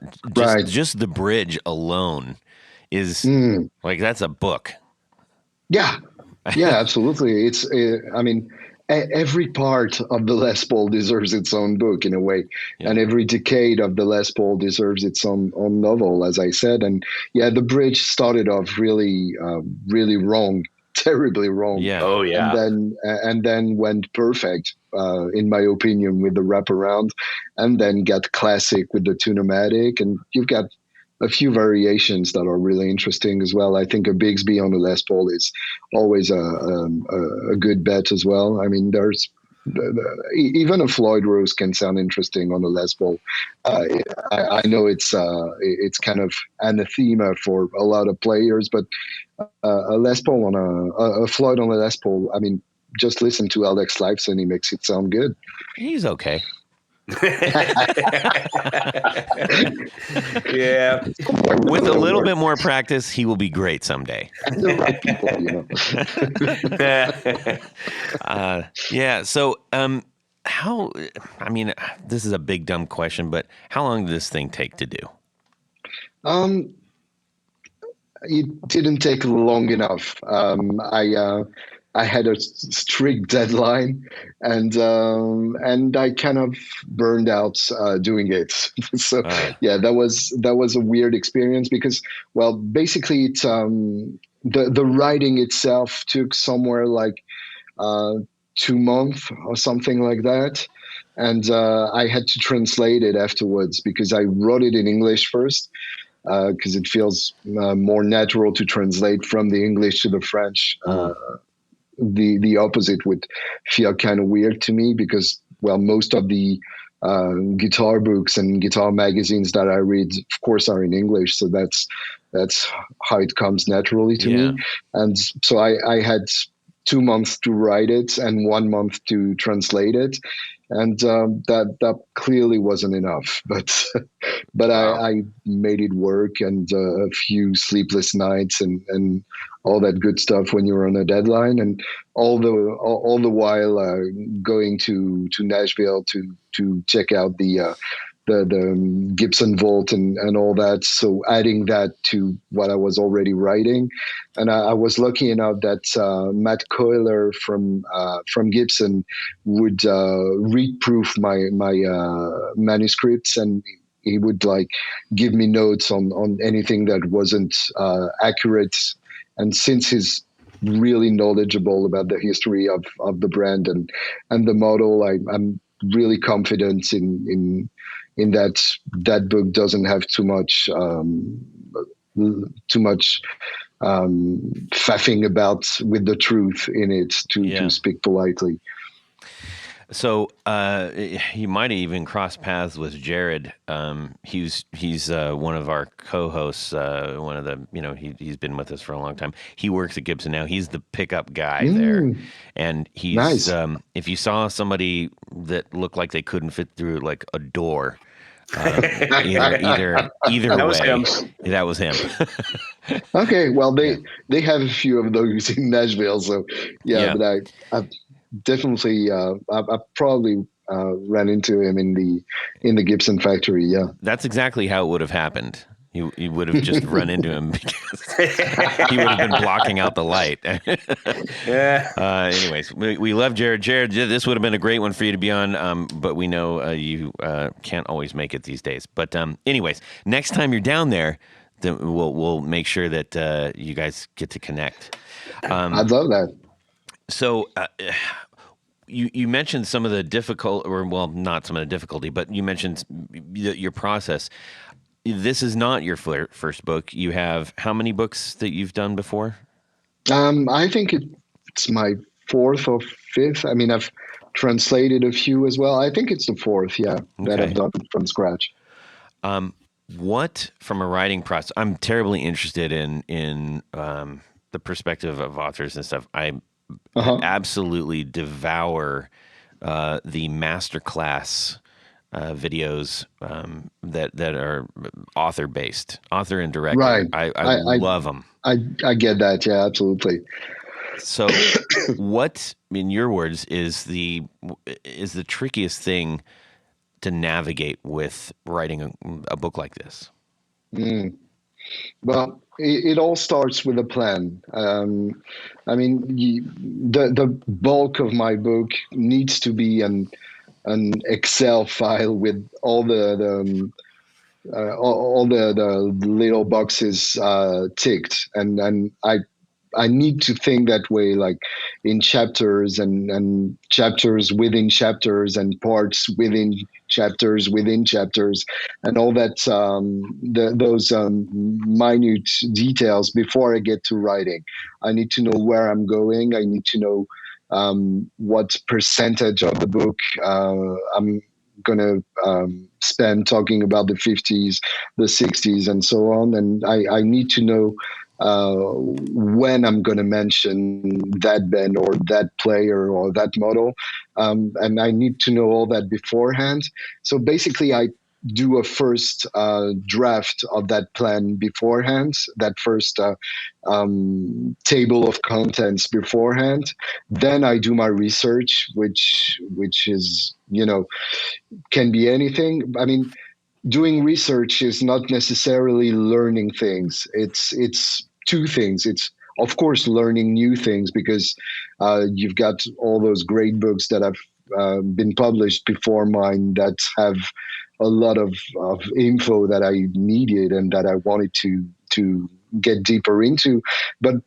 just the bridge alone is like that's a book. Yeah, absolutely. It's I mean, every part of the Les Paul deserves its own book in a way, and every decade of the Les Paul deserves its own novel, as I said. And yeah, the bridge started off really wrong, terribly wrong. Yeah. Oh yeah. And then went perfect, in my opinion, with the wraparound, and then got classic with the Tunematic, and you've got a few variations that are really interesting as well. I think a Bigsby on the Les Paul is always a good bet as well. I mean, there's even a Floyd Rose can sound interesting on the Les Paul. I know it's kind of anathema for a lot of players, but a Les Paul on a Floyd on the Les Paul, I mean, just listen to Alex Lifeson, he makes it sound good. He's okay. Yeah. With a little bit more practice, he will be great someday. The right people, you know. Yeah. So, how? I mean, this is a big dumb question, but how long did this thing take to do? It didn't take long enough. I had a strict deadline, and I kind of burned out doing it. So yeah, that was a weird experience because, well, basically it's the writing itself took somewhere like 2 months or something like that, and I had to translate it afterwards because I wrote it in English first. Because it feels more natural to translate from the English to the French. The opposite would feel kind of weird to me because, well, most of the guitar books and guitar magazines that I read, of course, are in English. So that's how it comes naturally to me. And so I had 2 months to write it and 1 month to translate it, and that clearly wasn't enough. But Wow. I made it work, and a few sleepless nights and all that good stuff when you're on a deadline, and all the while going to Nashville to check out the Gibson Vault and all that. So adding that to what I was already writing, and I was lucky enough that Matt Coiler from Gibson would read proof my manuscripts, and he would like give me notes on anything that wasn't accurate. And since he's really knowledgeable about the history of the brand and the model, I'm really confident in that book doesn't have too much faffing about with the truth in it, to speak politely. So you might have even crossed paths with Jared. He's one of our co-hosts. One of the he's been with us for a long time. He works at Gibson now. He's the pickup guy there, and he's Nice. If you saw somebody that looked like they couldn't fit through like a door, either That was way, him. that was him. Okay, well they have a few of those in Nashville, so yeah. But I definitely I probably ran into him in the Gibson factory. Yeah, That's exactly how it would have happened. You would have just run into him because he would have been blocking out the light. Yeah. Anyways, we love Jared. Jared, this would have been a great one for you to be on, but we know you can't always make it these days. But anyways, next time you're down there, then we'll make sure that you guys get to connect. I'd love that. So you mentioned some of the difficult, or well, not some of the difficulty, but you mentioned your process. This is not your first book. You have how many books that you've done before? I think it's my fourth or fifth. I mean, I've translated a few as well. I think it's the fourth, that I've done from scratch. What, from a writing process, I'm terribly interested in the perspective of authors and stuff. I absolutely devour the masterclass videos that are author based, author and director. Right. I love them. I get that. Yeah, absolutely. So, what, in your words, is the trickiest thing to navigate with writing a book like this? Well, it all starts with a plan. I mean, the bulk of my book needs to be an Excel file with all the little boxes ticked, and I need to think that way, like in chapters and chapters within chapters and parts within chapters, and all that those minute details before I get to writing. I need to know where I'm going. I need to know what percentage of the book I'm going to spend talking about the 50s, the 60s, and so on. And I need to know when I'm going to mention that band or that player or that model. And I need to know all that beforehand. So basically, I do a first draft of that plan beforehand, that first table of contents beforehand. Then I do my research, which is, can be anything. I mean, doing research is not necessarily learning things. It's two things. It's, of course, learning new things, because you've got all those great books that have been published before mine that have a lot of info that I needed and that I wanted to get deeper into. But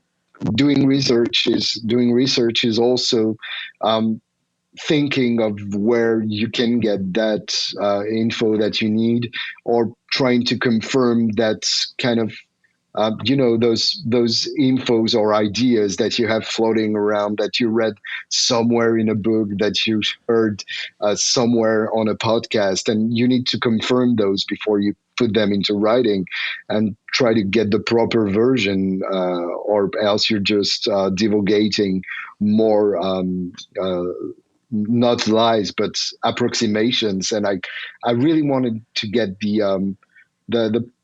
doing research is also thinking of where you can get that info that you need, or trying to confirm that kind of those infos or ideas that you have floating around that you read somewhere in a book, that you heard somewhere on a podcast, and you need to confirm those before you put them into writing and try to get the proper version, or else you're just divulgating more, not lies, but approximations. And I really wanted to get the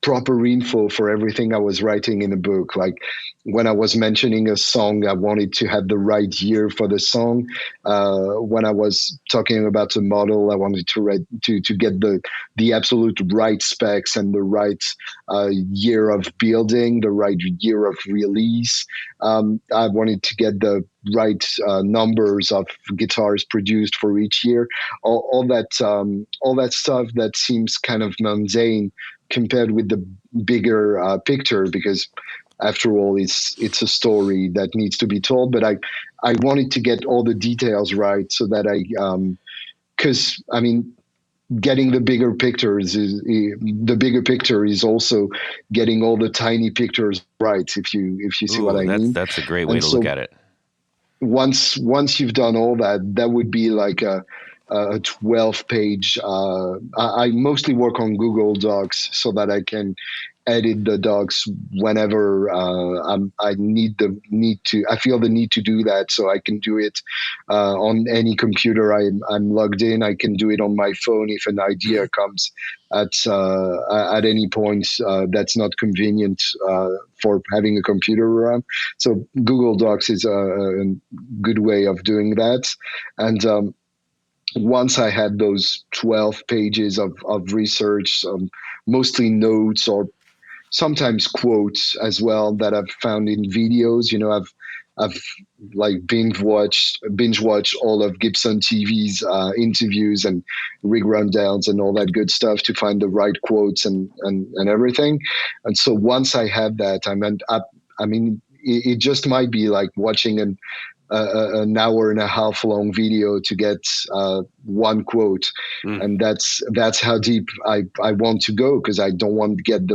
proper info for everything I was writing in a book. Like when I was mentioning a song, I wanted to have the right year for the song. When I was talking about a model, I wanted to get the absolute right specs and the right year of building, the right year of release. I wanted to get the right numbers of guitars produced for each year. All that stuff that seems kind of mundane compared with the bigger picture, because after all, it's a story that needs to be told. But I wanted to get all the details right so that because I mean, getting the bigger pictures the bigger picture is also getting all the tiny pictures right. If you see what I mean. That's a great way to look at it. Once you've done all that, that would be like a 12-page. I mostly work on Google Docs so that I can edit the docs whenever I feel the need to do that. So I can do it on any computer I'm logged in. I can do it on my phone if an idea comes at any point that's not convenient for having a computer around. So Google Docs is a good way of doing that. And once I had those 12 pages of research, mostly notes or sometimes quotes as well that I've found in videos. I've like binge watched all of Gibson TV's interviews and rig rundowns and all that good stuff to find the right quotes and everything. And so once I had that, I mean, it just might be like watching an hour and a half long video to get one quote. And that's how deep I want to go, because I don't want to get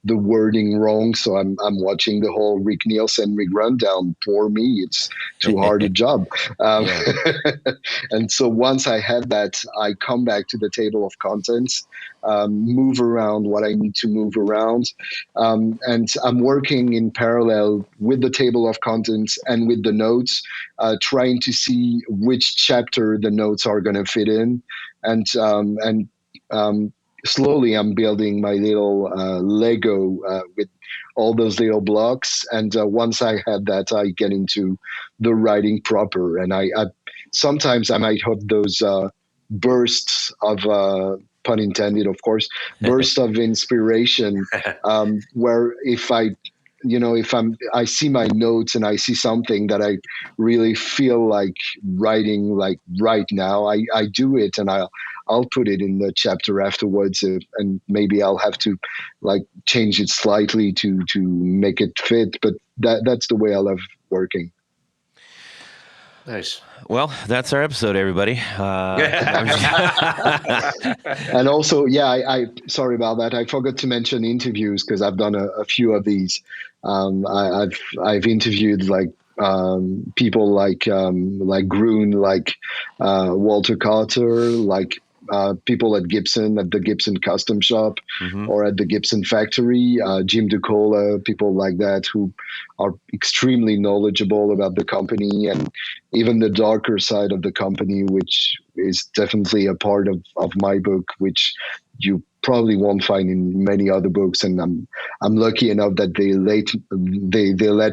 the wording wrong. So I'm watching the whole Rick Nielsen rig rundown. Poor me, it's too hard a job. And so once I had that, I come back to the table of contents, move around what I need to move around. And I'm working in parallel with the table of contents and with the notes, trying to see which chapter the notes are going to fit in. And slowly I'm building my little Lego with all those little blocks. And once I had that, I get into the writing proper. And I sometimes I might have those bursts of pun intended, of course, bursts of inspiration, where if I see my notes and I see something that I really feel like writing like right now, I do it, and I'll put it in the chapter afterwards, and maybe I'll have to like change it slightly to make it fit. But that's the way I love working. Nice. Well, that's our episode, everybody. And also, I sorry about that. I forgot to mention interviews, because I've done a few of these. I've interviewed like people like Groon, like Walter Carter, like people at Gibson, at the Gibson Custom Shop, or at the Gibson Factory, Jim DeCola, people like that who are extremely knowledgeable about the company and even the darker side of the company, which is definitely a part of my book, which you probably won't find in many other books. And I'm lucky enough that they let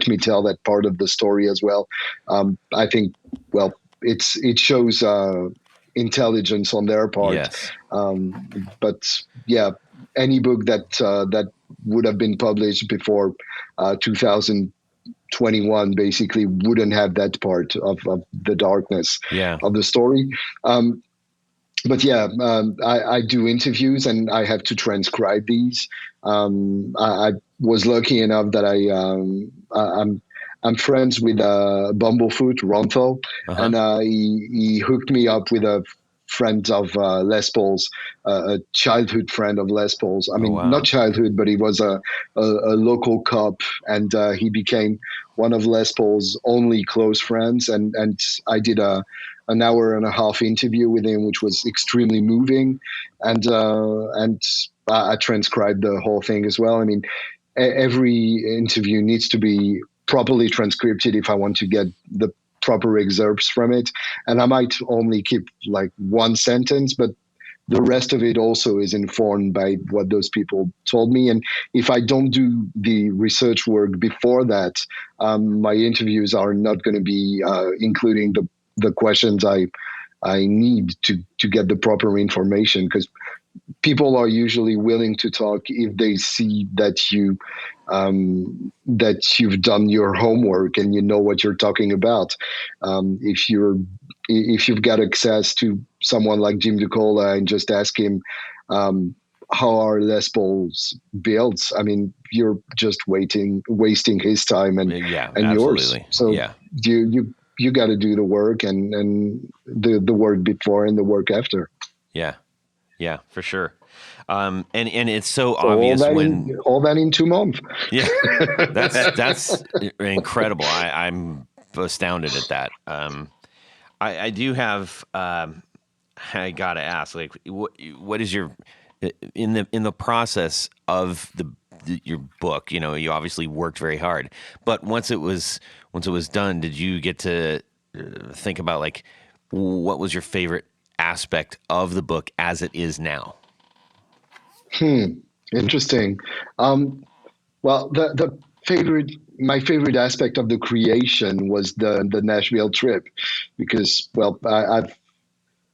me tell that part of the story as well. I think, well, it shows intelligence on their part. Yes. But yeah, any book that would have been published before 2021 basically wouldn't have that part of the darkness of the story. But yeah, I do interviews and I have to transcribe these. I was lucky enough that I'm friends with Bumblefoot Ronthal, and he hooked me up with a friend of Les Paul's, a childhood friend of Les Paul's. I Oh, mean, wow. not childhood, but he was a local cop, and he became one of Les Paul's only close friends. And I did an hour and a half interview with him, which was extremely moving, and I transcribed the whole thing as well. I mean, every interview needs to be properly transcribed if I want to get the proper excerpts from it. And I might only keep like one sentence, but the rest of it also is informed by what those people told me. And if I don't do the research work before that, my interviews are not going to be including the questions I need to get the proper information, because people are usually willing to talk if they see that you've done your homework and you know what you're talking about. If you've got access to someone like Jim DeCola and just ask him how are Les Paul's built, I mean, you're just wasting his time and yours. So yeah. you got to do the work and the work before and the work after. Yeah, for sure. And it's so obvious all that in 2 months. Yeah, that's incredible. I'm astounded at that. I do have. I gotta ask, like, what is your in the process of your book? You know, you obviously worked very hard, but once it was done, did you get to think about, like, what was your favorite aspect of the book as it is now? Interesting. Well, my favorite aspect of the creation was the Nashville trip, because, well,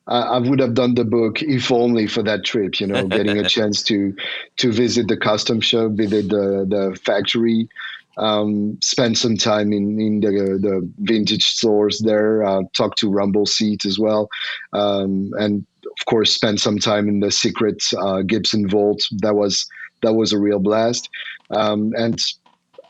I would have done the book if only for that trip. You know, getting a chance to visit the custom shop, visit the factory, spend some time in the vintage stores there, talk to Rumble Seat as well, and of course spend some time in the secret Gibson vault. That was a real blast, and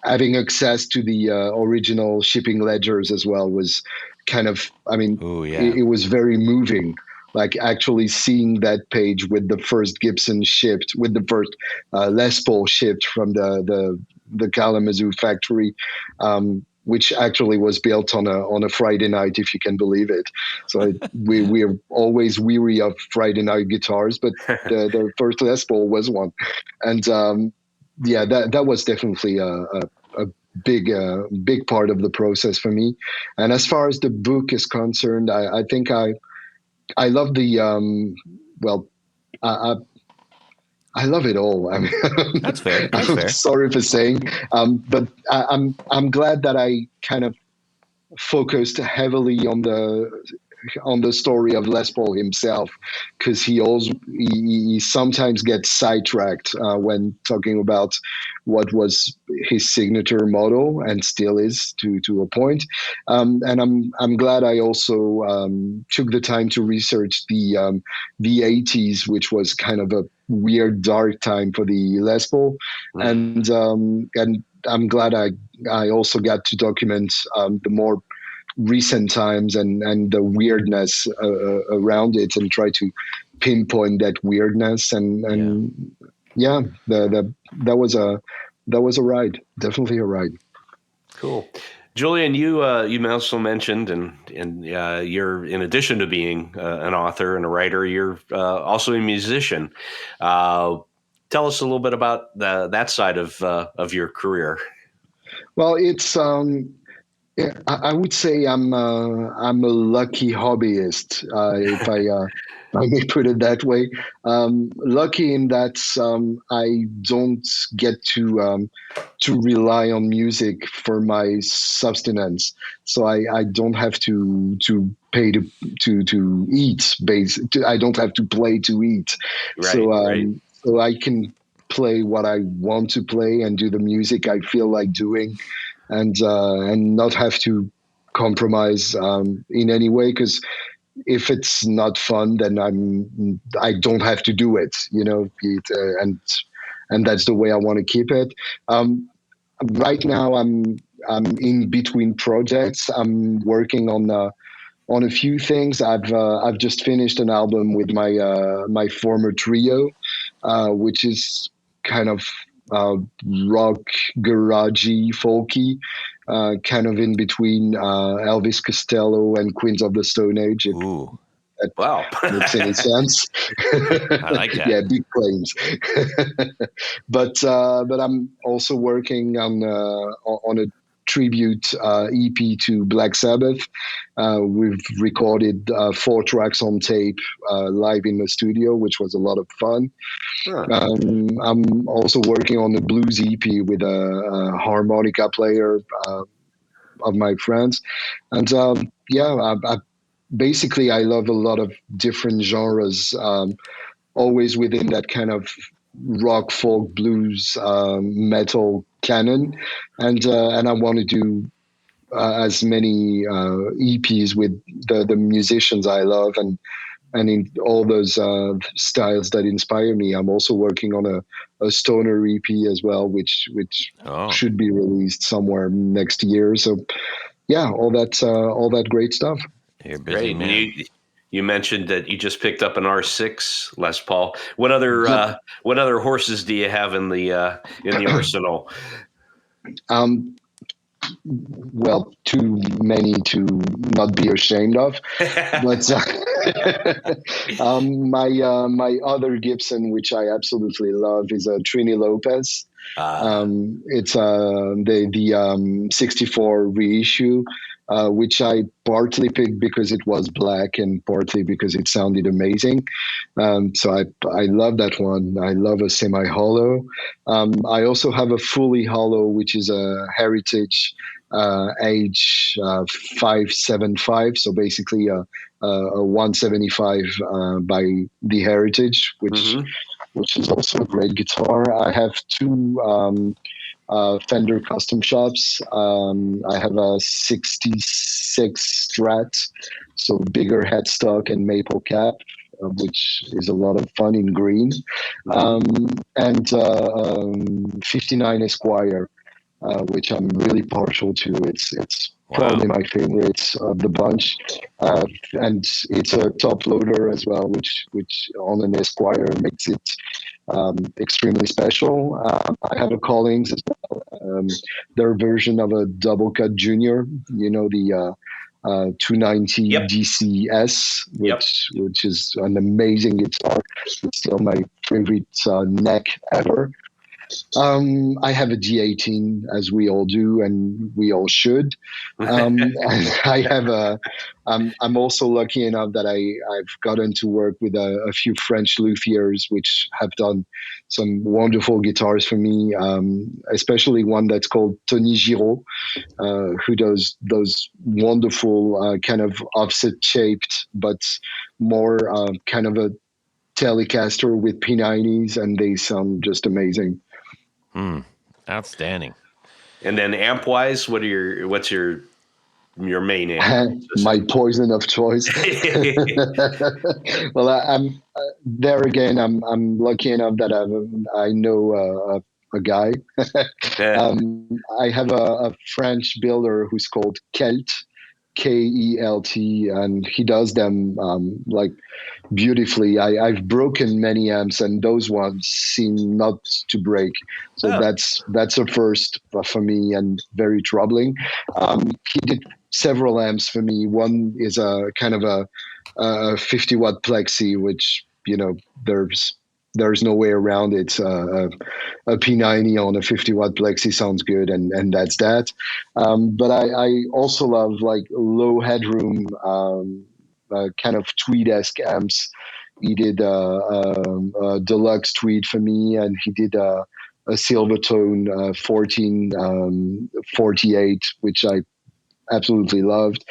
having access to the original shipping ledgers as well was kind of, I mean, it was very moving. Like actually seeing that page with the first Gibson shipped, with the first Les Paul shipped from the Kalamazoo factory, which actually was built on a Friday night, if you can believe it. So we are always weary of Friday night guitars, but the first Les Paul was one, and that was definitely a big part of the process for me. And as far as the book is concerned, I think I love the I love it all. I mean, that's fair. Sorry for saying, but I'm glad that I kind of focused heavily on the story of Les Paul himself, because he sometimes gets sidetracked when talking about what was his signature motto and still is to a point. And I'm glad I also took the time to research the 80s, which was kind of a weird dark time for the Les Paul, and I'm glad I also got to document the more recent times and the weirdness around it, and try to pinpoint that weirdness, and that was a ride, definitely a ride. Cool. Julien, you also mentioned, and you're, in addition to being an author and a writer, you're also a musician. Tell us a little bit about that side of your career. Well, it's I would say I'm a lucky hobbyist, if I may put it that way. Lucky in that I don't get to rely on music for my sustenance, so I don't have to pay to eat. I don't have to play to eat. Right, so I can play what I want to play and do the music I feel like doing, and not have to compromise in any way, because if it's not fun, then I don't have to do it, you know. And that's the way I want to keep it. Right now, I'm in between projects. I'm working on on a few things. I've just finished an album with my former trio, which is kind of rock, garagey, folky, kind of in between Elvis Costello and Queens of the Stone Age. Ooh, That Wow. makes any sense. I like that. Yeah, big claims. But I'm also working on a tribute EP to Black Sabbath. We've recorded 4 tracks on tape live in the studio, which was a lot of fun. Huh. I'm also working on a blues EP with a harmonica player of my friends, and basically, I love a lot of different genres, always within that kind of rock, folk, blues, metal canon, and I want to do as many EPs with the musicians I love, and in all those styles that inspire me. I'm also working on a stoner EP as well, which Oh, should be released somewhere next year. So yeah, all that great stuff. you're a busy Great. And man. you mentioned that you just picked up an R6 Les Paul. What Yep. other horses do you have in the arsenal? Um, well, too many to not be ashamed of. But my other Gibson, which I absolutely love, is a Trini Lopez. It's the 64 reissue, which I partly picked because it was black and partly because it sounded amazing. So I love that one. I love a semi hollow. I also have a fully hollow, which is a Heritage age 575. So basically a 175 by the Heritage, which is also a great guitar. I have 2 Fender custom shops. I have a 66 Strat, so bigger headstock and maple cap, which is a lot of fun in green, and 59 Esquire, which I'm really partial to. It's probably my favorite of the bunch, and it's a top loader as well, which on an Esquire makes it extremely special. I have a Collings as well. Their version of a double cut junior, the 290 Yep. DCS, which is an amazing guitar. It's still my favorite neck ever. I have a D18, as we all do, and we all should. And I have I'm also lucky enough that I've gotten to work with a few French luthiers, which have done some wonderful guitars for me, especially one that's called Tony Giraud, who does those wonderful kind of offset shaped, but more kind of a Telecaster with P90s, and they sound just amazing. Outstanding. And then amp wise, what's your main amp? My poison of choice. Well, I'm there again. I'm lucky enough that I know a guy. I have a French builder who's called Kelt, Kelt, and he does them like beautifully. I've broken many amps, and those ones seem not to break. So that's a first for me and very troubling. He did several amps for me. One is a kind of a 50 watt plexi, which there's no way around it. A P90 on a 50 watt plexi sounds good, and that's that. But I also love like low headroom kind of Tweed-esque amps. He did a deluxe Tweed for me, and he did a Silvertone 1448, which I absolutely loved,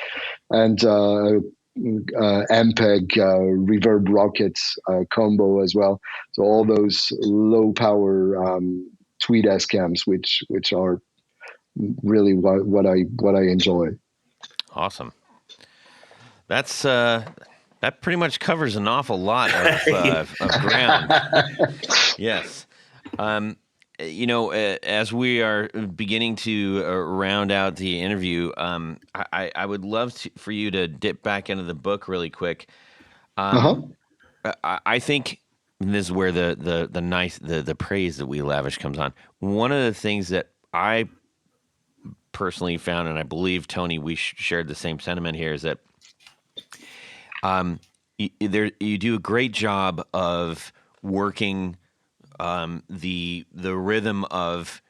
and Ampeg Reverb Rockets combo as well. So all those low power Tweed-esque amps, which are really what I enjoy. Awesome. That's that pretty much covers an awful lot of ground. Yes. as we are beginning to round out the interview, I would love for you to dip back into the book really quick. Uh-huh. I think this is where the praise that we lavish comes on. One of the things that I personally found, and I believe Tony, we shared the same sentiment here, is that you do a great job of working the rhythm of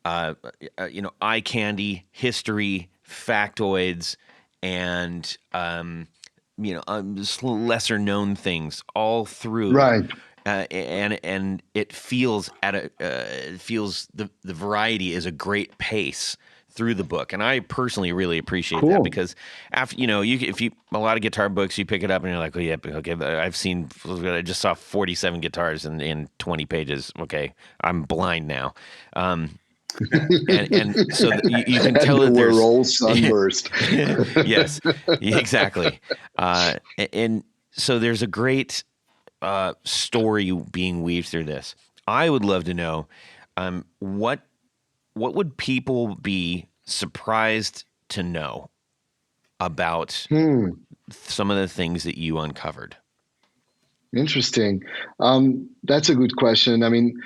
eye candy, history, factoids, and just lesser known things all through. Right. And it feels the variety is a great pace through the book, and I personally really appreciate that, because after if you a lot of guitar books, you pick it up and you're like, oh yeah, okay, I just saw 47 guitars in 20 pages. Okay, I'm blind now. And so you can tell that we're all sunburst. Yes, exactly. And so there's a great story being weaved through this. I would love to know what would people be surprised to know about some of the things that you uncovered? Interesting. That's a good question. I mean,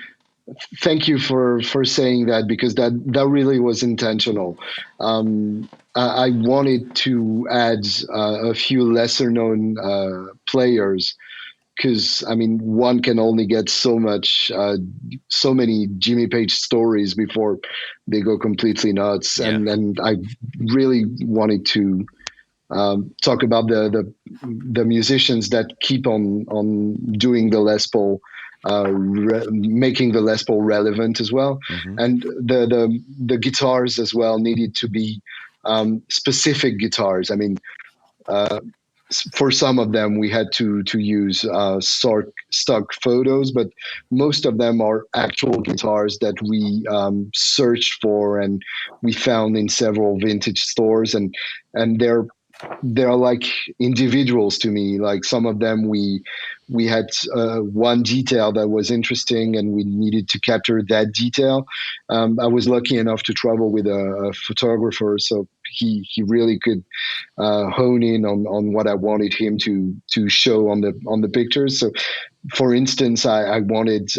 thank you for saying that, because that really was intentional. I wanted to add a few lesser known players, because I mean, one can only get so many Jimmy Page stories before they go completely nuts. Yeah. And I really wanted to talk about the musicians that keep on doing the Les Paul, making the Les Paul relevant as well. Mm-hmm. And the guitars as well needed to be specific guitars. I mean, for some of them, we had to use stock photos, but most of them are actual guitars that we searched for and we found in several vintage stores, and they're like individuals to me. Like, some of them we had one detail that was interesting and we needed to capture that detail. I was lucky enough to travel with a photographer, so he really could hone in on what I wanted him to show on the pictures. So, for instance, I wanted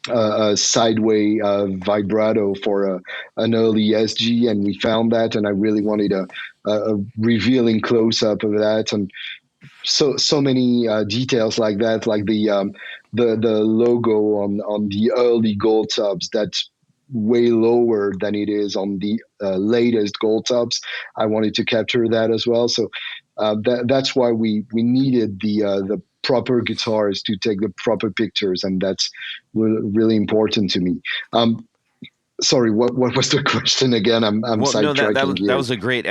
a sideway vibrato for an early SG, and we found that, and I really wanted a revealing close up of that, and so many details like that, like the logo on the early gold tubs that's way lower than it is on the latest gold tubs. I wanted to capture that as well. So that's why we needed the proper guitars to take the proper pictures, and that's really important to me. Sorry, what was the question again? I'm sidetracking here. That was a great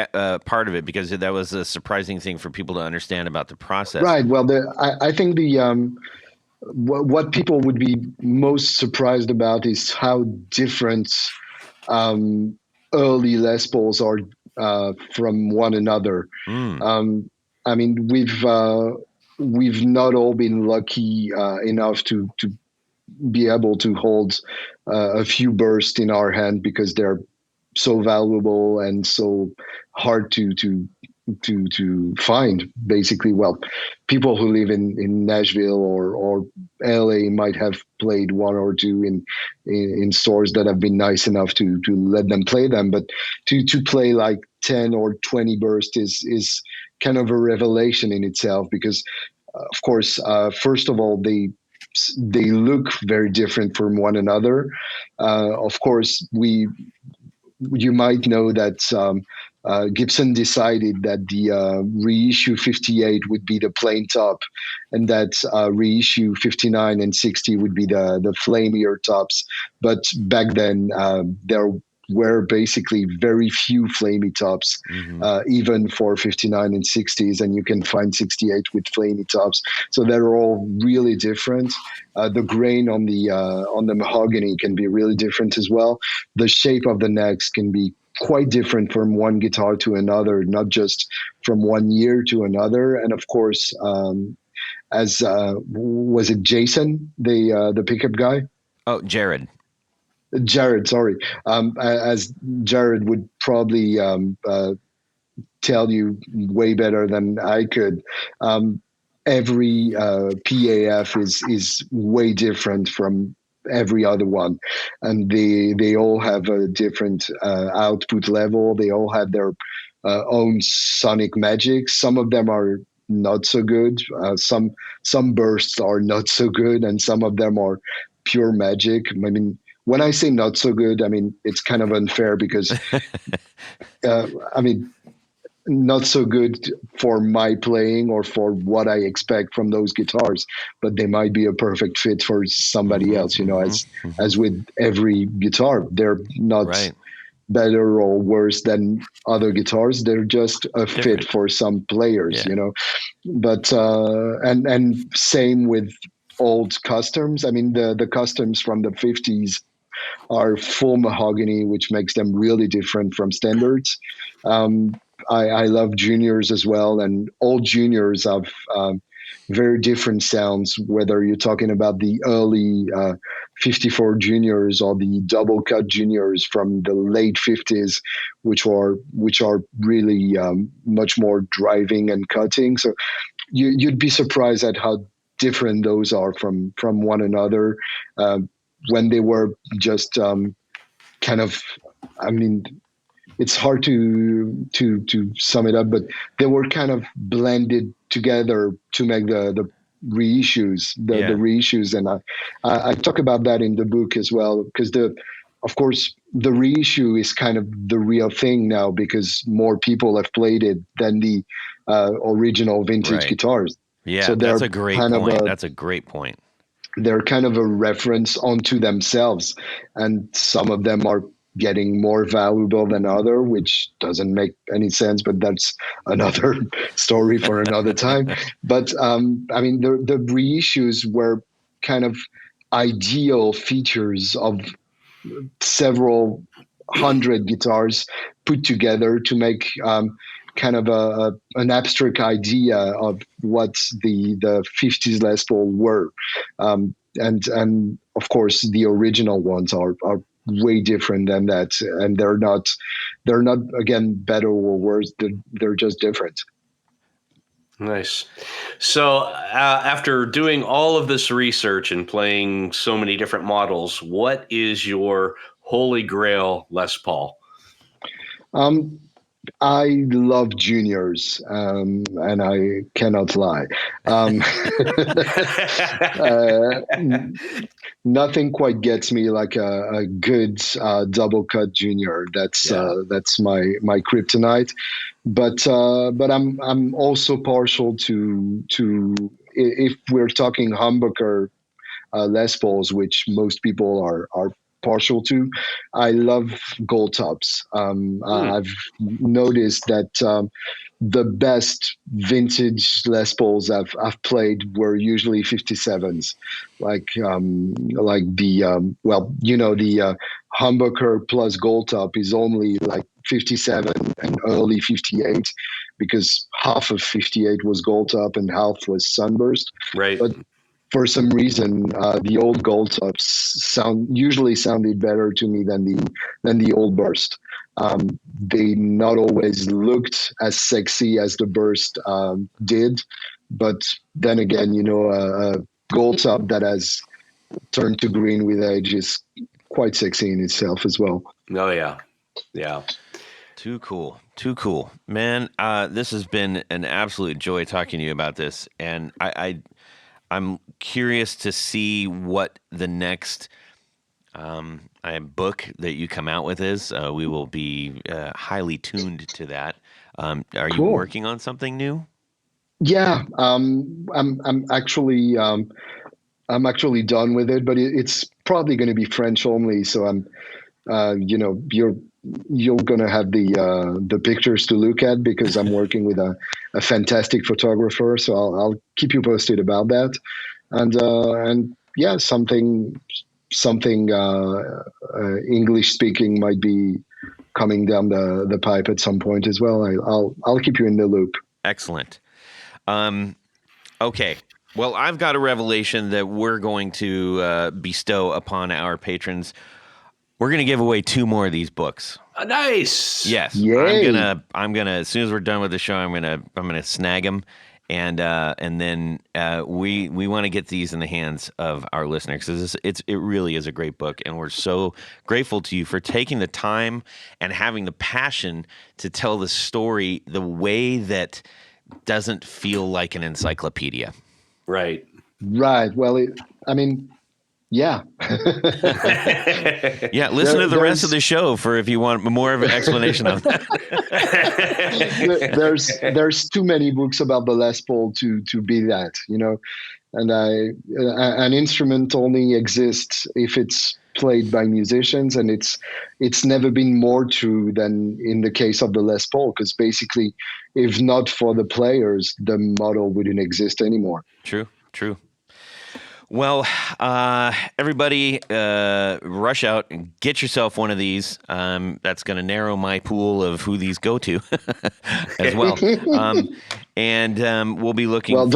part of it, because that was a surprising thing for people to understand about the process. Right. Well, I think what people would be most surprised about is how different early Les Pauls are from one another. I mean, we've not all been lucky enough to be able to hold a few bursts in our hand, because they're so valuable and so hard to find, basically. Well, people who live in Nashville or LA might have played one or two in stores that have been nice enough to let them play them, but to play like 10 or 20 bursts is kind of a revelation in itself, because of course, first of all, they look very different from one another. Of course, you might know that Gibson decided that the reissue 58 would be the plain top, and that reissue 59 and 60 would be the flamier tops. But back then, there were basically very few flamey tops, even for 59 and 60s, and you can find 68 with flamey tops. So they're all really different. The grain on the mahogany can be really different as well. The shape of the necks can be quite different from one guitar to another, not just from one year to another. And of course, as was it Jason, the pickup guy? Oh, Jared. Jared, sorry. As Jared would probably tell you way better than I could. Every PAF is way different from every other one, and they all have a different output level. They all have their own sonic magic. Some of them are not so good. Some bursts are not so good, and some of them are pure magic. I mean, when I say not so good, I mean it's kind of unfair because I mean not so good for my playing or for what I expect from those guitars, but they might be a perfect fit for somebody else. You know, as with every guitar, they're not Right. better or worse than other guitars. They're just a fit Different. for some players. Yeah. You know, but and same with old customs. I mean, the customs from the 50s are full mahogany, which makes them really different from standards. I love juniors as well, and old juniors have very different sounds, whether you're talking about the early 54 juniors or the double cut juniors from the late 50s, which are really much more driving and cutting. So you'd be surprised at how different those are from one another. When they were just kind of, I mean, it's hard to sum it up, but they were kind of blended together to make the reissues, the reissues, and I talk about that in the book as well, because of course the reissue is kind of the real thing now because more people have played it than the original vintage guitars. Yeah, so that's a great point. That's a great point. They're kind of a reference onto themselves, and some of them are getting more valuable than other, which doesn't make any sense, but that's another story for another time. But I mean, the reissues were kind of ideal features of several hundred guitars put together to make kind of an abstract idea of what the 50s Les Paul were. And of course the original ones are way different than that, and they're not again better or worse. They're just different. Nice. So after doing all of this research and playing so many different models, what is your holy grail Les Paul? I love juniors, and I cannot lie. Nothing quite gets me like a good double cut junior. That's my kryptonite. But I'm also partial to if we're talking humbucker Les Pauls, which most people are partial to. I love gold tops. I've noticed that the best vintage Les Pauls I've played were usually 57s, like the the humbucker plus gold top is only like 57 and early 58 because half of 58 was gold top and half was sunburst. Right. But for some reason, the old gold tops usually sounded better to me than the old burst. They not always looked as sexy as the burst did, but then again, a gold top that has turned to green with age is quite sexy in itself as well. Oh yeah, yeah. Too cool. Man, this has been an absolute joy talking to you about this, and I'm curious to see what the next book that you come out with is. We will be highly tuned to that. Are Cool. you working on something new? Yeah, I'm actually done with it, but it's probably going to be French only. So I'm, you're going to have the pictures to look at because I'm working with a fantastic photographer. So I'll keep you posted about that. And yeah, something English speaking might be coming down the pipe at some point as well. I'll keep you in the loop. Excellent. Okay. Well, I've got a revelation that we're going to bestow upon our patrons. We're going to give away 2 more of these books. Nice. Yes, Yay. I'm gonna. As soon as we're done with the show, I'm gonna snag them, and then we want to get these in the hands of our listeners because it really is a great book, and we're so grateful to you for taking the time and having the passion to tell the story the way that doesn't feel like an encyclopedia. Right. Right. Well, yeah. Yeah, listen to the rest of the show for if you want more of an explanation of that. There's too many books about the Les Paul to be that, and an instrument only exists if it's played by musicians, and it's never been more true than in the case of the Les Paul, because basically, if not for the players, the model wouldn't exist anymore. True. Well, everybody, rush out and get yourself one of these. That's going to narrow my pool of who these go to as well. And we'll be looking. Well,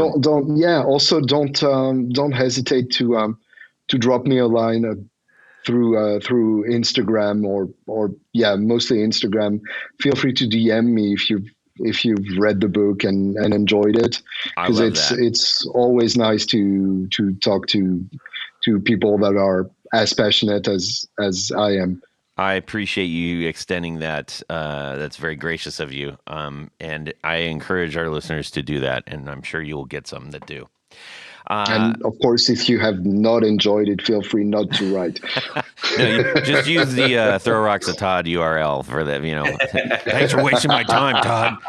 Also, don't hesitate to drop me a line through Instagram or mostly Instagram. Feel free to DM me if you've read the book and enjoyed it, because it's always nice to talk to people that are as passionate as I am. I appreciate you extending that. That's very gracious of you. And I encourage our listeners to do that, and I'm sure you will get some that do. And of course, if you have not enjoyed it, feel free not to write. No, just use the Throw Rocks at Todd URL for that. Thanks for wasting my time, Todd.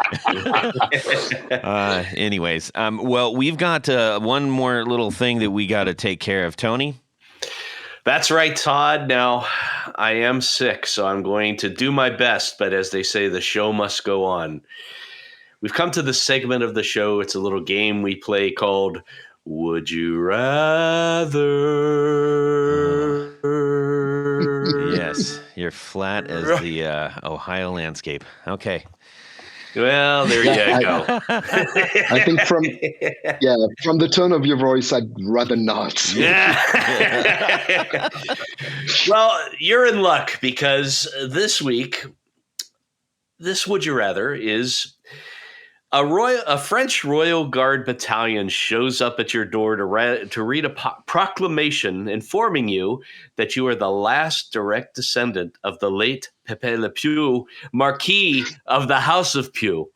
Anyways, well, we've got one more little thing that we got to take care of. Tony? That's right, Todd. Now, I am sick, so I'm going to do my best, but as they say, the show must go on. We've come to the segment of the show. It's a little game we play called Would You Rather? Yes, you're flat as the Ohio landscape. Okay. Well, there you go. I think from the tone of your voice, I'd rather not. Yeah. Well, you're in luck because this week, this Would You Rather is a French Royal Guard battalion shows up at your door to read a proclamation informing you that you are the last direct descendant of the late Pépé Le Pew, Marquis of the House of Pew.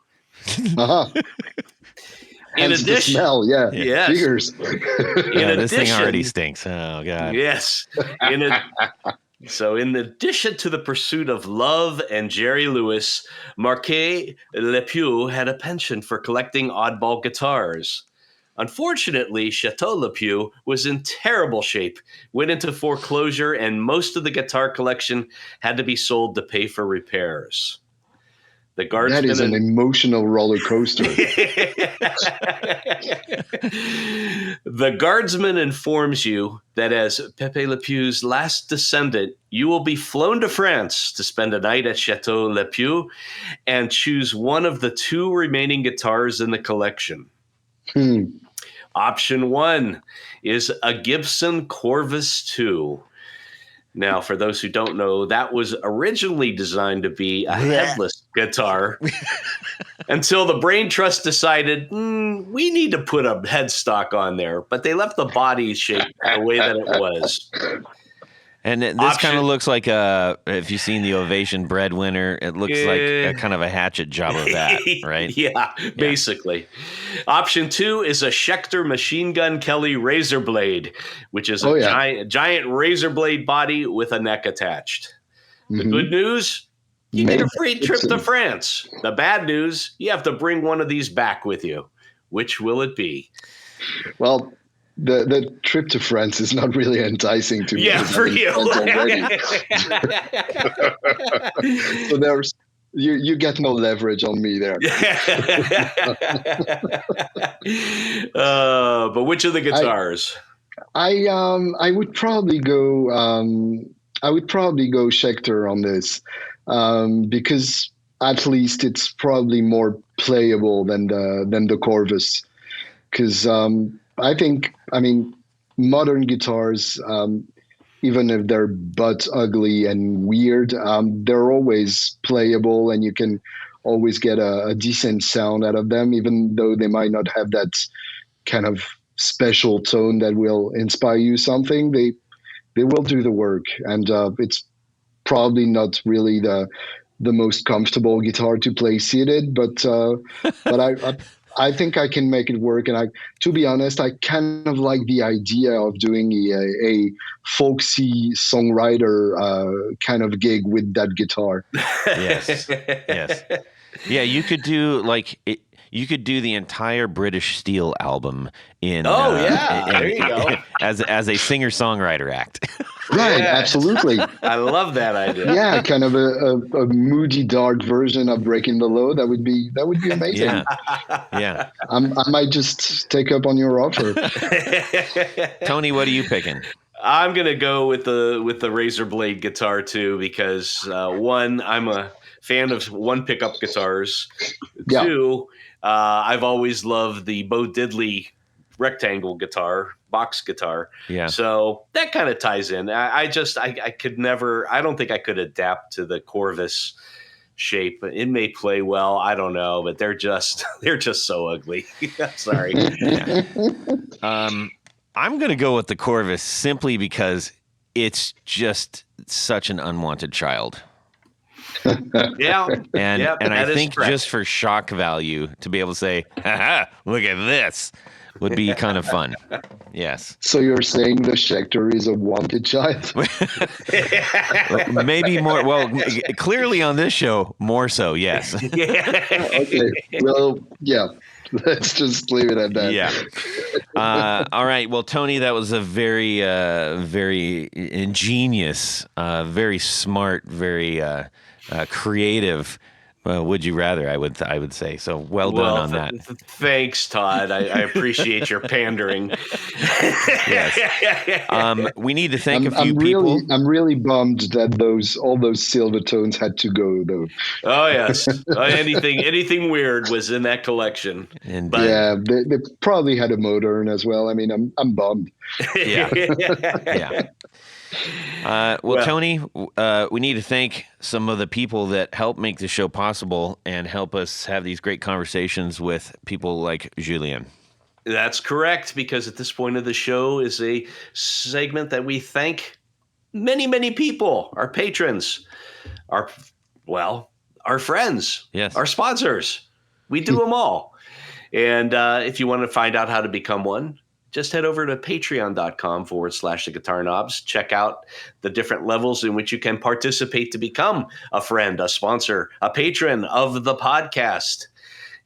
Uh-huh. In Hence addition, the smell, yes. Figures. This thing already stinks. Oh God. Yes. So in addition to the pursuit of love and Jerry Lewis, Marquis Le Pew had a penchant for collecting oddball guitars. Unfortunately, Chateau Le Pew was in terrible shape, went into foreclosure, and most of the guitar collection had to be sold to pay for repairs. The guardsman that is an emotional roller coaster. The guardsman informs you that as Pépé Le Pew's last descendant, you will be flown to France to spend a night at Chateau Le Pew and choose one of the 2 remaining guitars in the collection. Option 1 is a Gibson Corvus 2. Now, for those who don't know, that was originally designed to be a headless guitar until the Brain Trust decided, we need to put a headstock on there. But they left the body shape the way that it was. And this kind of looks like if you've seen the Ovation Breadwinner, it looks like a kind of a hatchet job of that, right? Yeah, basically. Option 2 is a Schecter Machine Gun Kelly razor blade, which is a giant razor blade body with a neck attached. The good news, you get a free trip to France. The bad news, you have to bring one of these back with you. Which will it be? Well, the trip to France is not really enticing to me. Yeah, for you. So there's you get no leverage on me there. But which of the guitars? I would probably go Schecter on this, because at least it's probably more playable than the Corvus, because I think, I mean, modern guitars, even if they're butt ugly and weird, they're always playable, and you can always get a decent sound out of them, even though they might not have that kind of special tone that will inspire you something. They will do the work, and it's probably not really the most comfortable guitar to play seated, but I think I can make it work. And to be honest, I kind of like the idea of doing a folksy songwriter kind of gig with that guitar. Yes, yes, yeah. You could do you could do the entire British Steel album in. There you go. As a singer-songwriter act. Right, Yes. Absolutely. I love that idea. Yeah, kind of a moody, dark version of Breaking the Law. That would be amazing. Yeah. I might just take up on your offer. Tony, what are you picking? I'm gonna go with the Razor Blade guitar too, because one, I'm a fan of one pickup guitars. Yeah. Two, I've always loved the Bo Diddley rectangle guitar, box guitar. Yeah. So that kind of ties in. I could never. I don't think I could adapt to the Corvus shape. It may play well. I don't know, but they're just so ugly. Sorry. Yeah. I'm going to go with the Corvus simply because it's just such an unwanted child. Yeah. And I think correct. just for shock value to be able to say, haha, look at this would be kind of fun. Yes. So you're saying the Schecter is a wanted child? Maybe more. Well, clearly on this show, more so. Yes. Okay. Well, yeah. Let's just leave it at that. Yeah. All right. Well, Tony, that was a very, very ingenious, very smart, very creative. Would you rather? I would say so. Well done on that. Thanks, Todd. I appreciate your pandering. Yes. We need to thank a few people. I'm really bummed that all those silver tones had to go though. Oh yes, anything weird was in that collection. And yeah, they probably had a modern as well. I mean, I'm bummed. Yeah. Yeah. Well, Tony, we need to thank some of the people that help make the show possible and help us have these great conversations with people like Julien. That's correct, because at this point of the show is a segment that we thank many, many people, our patrons, our friends, yes, our sponsors. We do them all. And if you want to find out how to become one, just head over to patreon.com/the Guitar Knobs. Check out the different levels in which you can participate to become a friend, a sponsor, a patron of the podcast.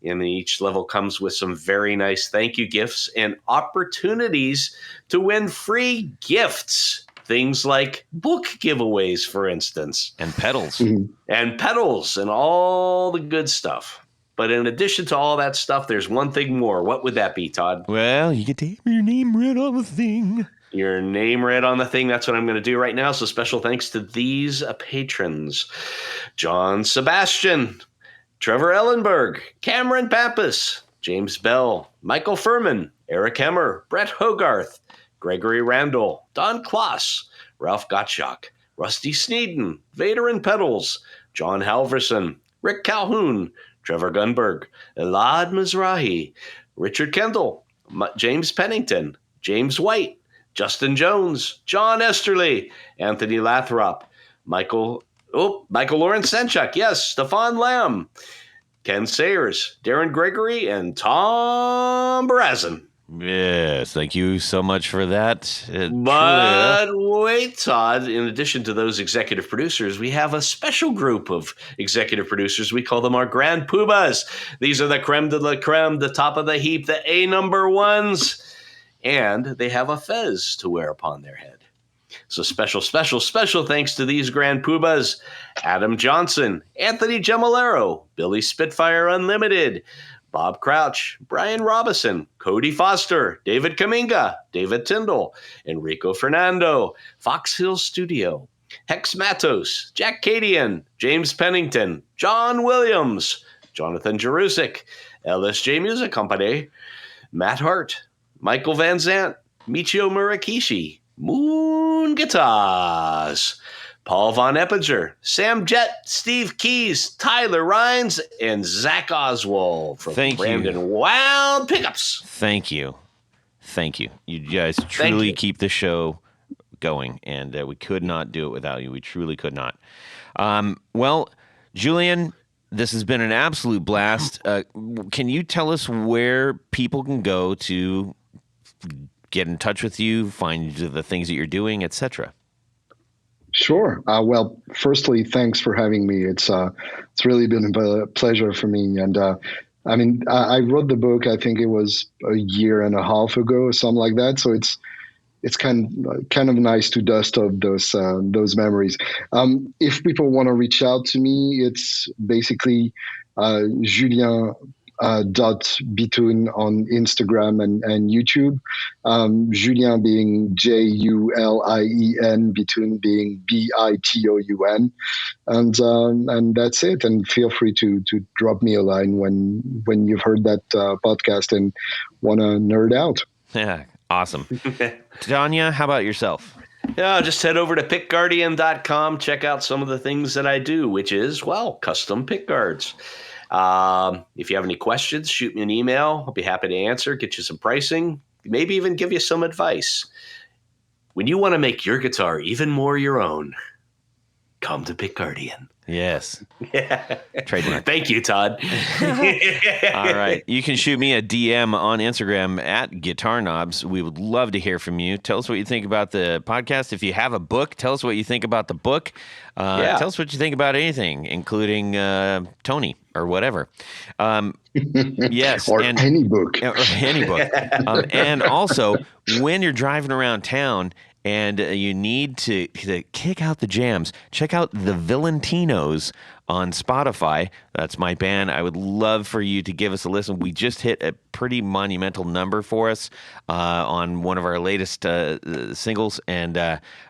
And each level comes with some very nice thank you gifts and opportunities to win free gifts. Things like book giveaways, for instance. And pedals. And pedals and all the good stuff. But in addition to all that stuff, there's one thing more. What would that be, Todd? Well, you get to have your name read on the thing. Your name read on the thing. That's what I'm going to do right now. So special thanks to these patrons. John Sebastian, Trevor Ellenberg, Cameron Pappas, James Bell, Michael Furman, Eric Hemmer, Brett Hogarth, Gregory Randall, Don Kloss, Ralph Gottschalk, Rusty Sneeden, Vader and Pedals, John Halverson, Rick Calhoun, Trevor Gunberg, Elad Mizrahi, Richard Kendall, James Pennington, James White, Justin Jones, John Esterly, Anthony Lathrop, Michael Lawrence Senchuk, yes, Stefan Lamb, Ken Sayers, Darren Gregory, and Tom Barazin. Yes, thank you so much for that. But wait, Todd, in addition to those executive producers, we have a special group of executive producers. We call them our Grand Poobahs. These are the creme de la creme, the top of the heap, the A number ones. And they have a fez to wear upon their head. So special thanks to these Grand Poobahs: Adam Johnson, Anthony Gemolero, Billy Spitfire Unlimited, Bob Crouch, Brian Robison, Cody Foster, David Kaminga, David Tyndall, Enrico Fernando, Fox Hill Studio, Hex Matos, Jack Cadian, James Pennington, John Williams, Jonathan Jerusik, LSJ Music Company, Matt Hart, Michael Van Zant, Michio Murakishi, Moon Guitars, Paul Von Eppinger, Sam Jett, Steve Keys, Tyler Rhines, and Zach Oswald from Brandon Wild Pickups. Thank you. You guys truly keep the show going, and we could not do it without you. We truly could not. Well, Julien, this has been an absolute blast. Can you tell us where people can go to get in touch with you, find the things that you're doing, etc.? Sure. Well, firstly, thanks for having me. It's really been a pleasure for me. And I wrote the book. I think it was a year and a half ago, or something like that. So it's kind of nice to dust off those memories. If people want to reach out to me, it's basically Julien .Bitoun on Instagram and YouTube. Julien being Julien, Bitoun being Bitoun, and that's it. And feel free to drop me a line when you've heard that podcast and want to nerd out. Yeah, awesome. Tanya, how about yourself? Yeah, just head over to pickguardian.com. Check out some of the things that I do, which is, well, custom pick guards. If you have any questions, shoot me an email. I'll be happy to answer, get you some pricing, maybe even give you some advice. When you want to make your guitar even more your own, come to Pick Guardian. Yes. Yeah. Trademark. Thank you, Todd. All right. You can shoot me a DM on Instagram at Guitar Knobs. We would love to hear from you. Tell us what you think about the podcast. If you have a book, tell us what you think about the book. Tell us what you think about anything, including Tony or whatever. Yes. Or any book. Or any book. And also, when you're driving around town, and you need to kick out the jams, check out the Valentinos on Spotify. That's my band. I would love for you to give us a listen. We just hit a pretty monumental number for us on one of our latest singles, and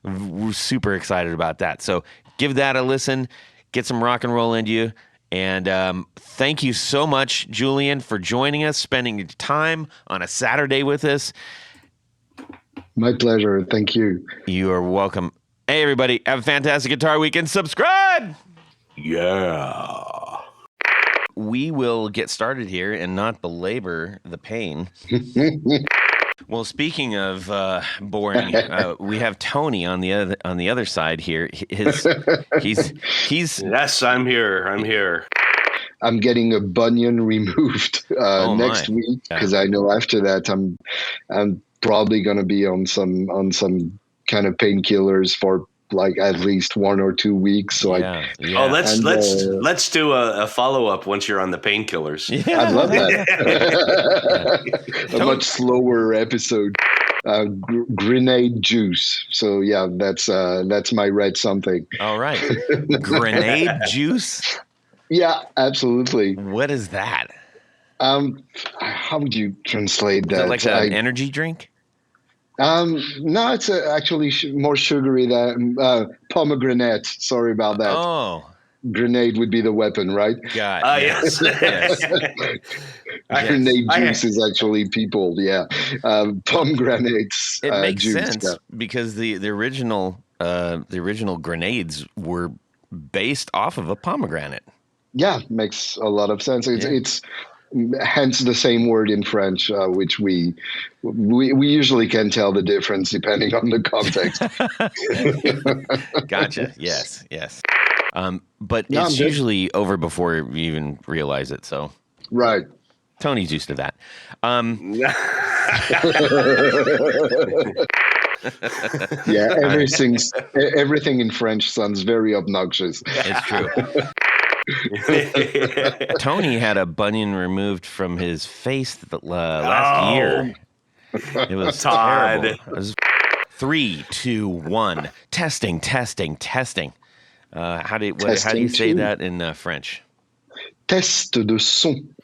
we're super excited about that. So give that a listen. Get some rock and roll into you. And thank you so much, Julien, for joining us, spending your time on a Saturday with us. My pleasure. Thank you. You are welcome. Hey, everybody. Have a fantastic Guitar Week and subscribe. Yeah. We will get started here and not belabor the pain. Well, speaking of boring, we have Tony on the other side here. He's Yes, I'm here. I'm getting a bunion removed next week because I know after that I'm probably going to be on some kind of painkillers for like at least 1 or 2 weeks. So yeah. Oh, let's do a follow up once you're on the painkillers. Yeah. I'd love that. A much slower episode. Grenade juice. So yeah, that's my red something. All right. Grenade juice? Yeah, absolutely. What is that? How would you translate that? Is it like an energy drink? No, it's actually more sugary than pomegranate. Sorry about that. Oh. Grenade would be the weapon, right? God. Yes. Grenade juice is actually people. Yeah. Pomegranates. It makes juice, sense because the original grenades were based off of a pomegranate. Yeah, makes a lot of sense. It's hence the same word in French, which we usually can tell the difference depending on the context. Gotcha. Yes. But it's usually over before you even realize it. So right. Tony's used to that. Yeah, everything in French sounds very obnoxious. It's true. Tony had a bunion removed from his face last year. It was terrible. It was 3, 2, 1. Testing. How do you say that in French? Test de son.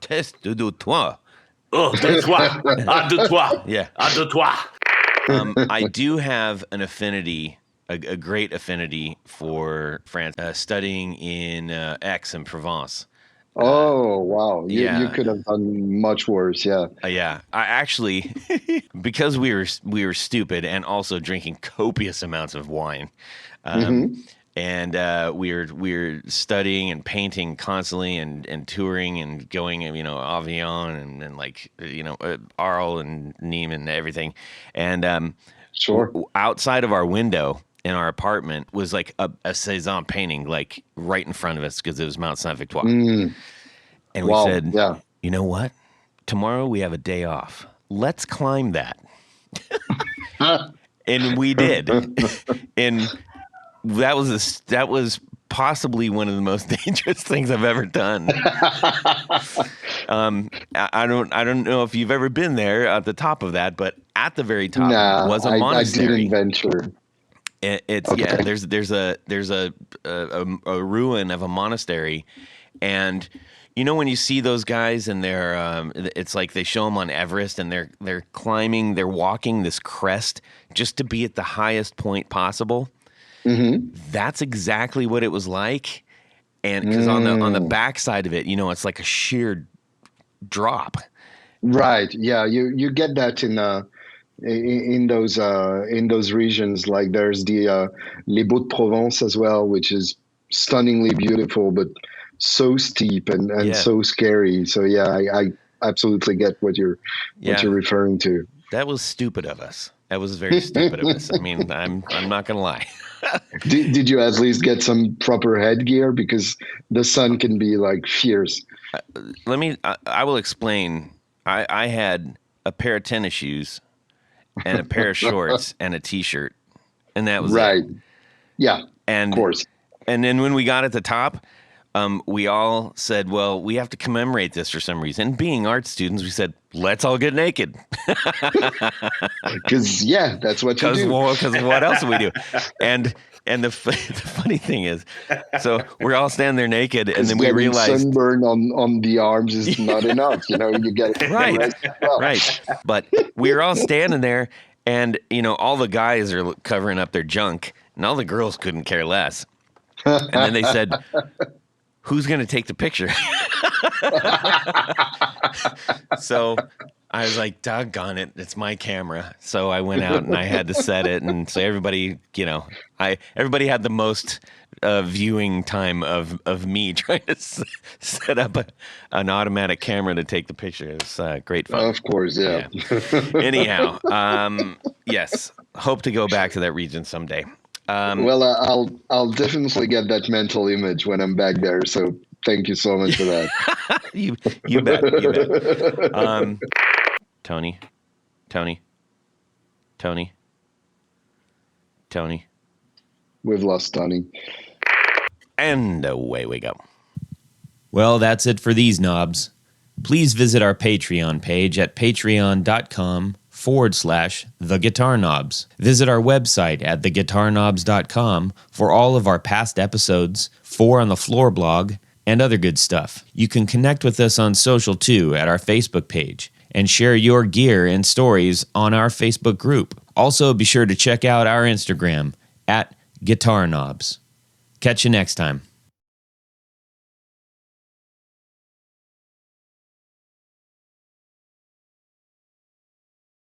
Test de toi. Oh, de toi. Ah, de toi. Yeah. Ah, de toi. I do have an affinity, a great affinity for France, studying in Aix in Provence. Oh, wow. You Yeah. could have done much worse. Yeah. Yeah, I actually, because we were stupid and also drinking copious amounts of wine, um, Hmm. and we were studying and painting constantly and touring and going, Avion and like Arles and Nîmes and everything, and Sure. outside of our window in our apartment was like a Cézanne painting, like right in front of us because it was Mount Saint Victoire, Mm, and we wow. said, Yeah. you know what? Tomorrow we have a day off. Let's climb that. And we did. And that was possibly one of the most dangerous things I've ever done. I don't know if you've ever been there at the top of that, but at the very top Nah, was a I didn't monastery. venture. It's Okay. yeah. There's a ruin of a monastery, and when you see those guys and it's like they show them on Everest and they're climbing, they're walking this crest just to be at the highest point possible. Hmm. That's exactly what it was like, and because on the backside of it, it's like a sheer drop. Right. Yeah. You get that in those regions. Like there's the Les Baux de Provence as well, which is stunningly beautiful, but so steep and Yeah, so scary. So yeah, I absolutely get what you're yeah. referring to. That was stupid of us. That was very stupid of us. I mean, I'm not gonna lie. Did you at least get some proper headgear, because the sun can be like fierce? I will explain. I had a pair of tennis shoes and a pair of shorts and a t-shirt, and that was Right. it. Yeah. And Of course. and then when we got at the top, we all said, well, we have to commemorate this for some reason. Being art students, we said, let's all get naked. Because yeah, that's what you do. Because what else would we do? And the funny thing is, so we're all standing there naked, and then we Getting realized, sunburn on the arms is not enough. You get right, the rest as well. right. But we were all standing there, and all the guys are covering up their junk, and all the girls couldn't care less. And then they said, who's going to take the picture? So I was like, doggone it, it's my camera. So I went out and I had to set it. And so everybody, everybody had the most viewing time of me trying to set up an automatic camera to take the picture. It was great fun. Of course, yeah. Anyhow, yes, hope to go back to that region someday. Well, I'll definitely get that mental image when I'm back there. So thank you so much for that. you bet. You bet. Tony. We've lost Tony. And away we go. Well, that's it for these knobs. Please visit our Patreon page at patreon.com/theguitarknobs. Visit our website at theguitarknobs.com for all of our past episodes, 4 on the Floor blog, and other good stuff. You can connect with us on social too at our Facebook page and share your gear and stories on our Facebook group. Also, be sure to check out our Instagram at Guitar Knobs. Catch you next time.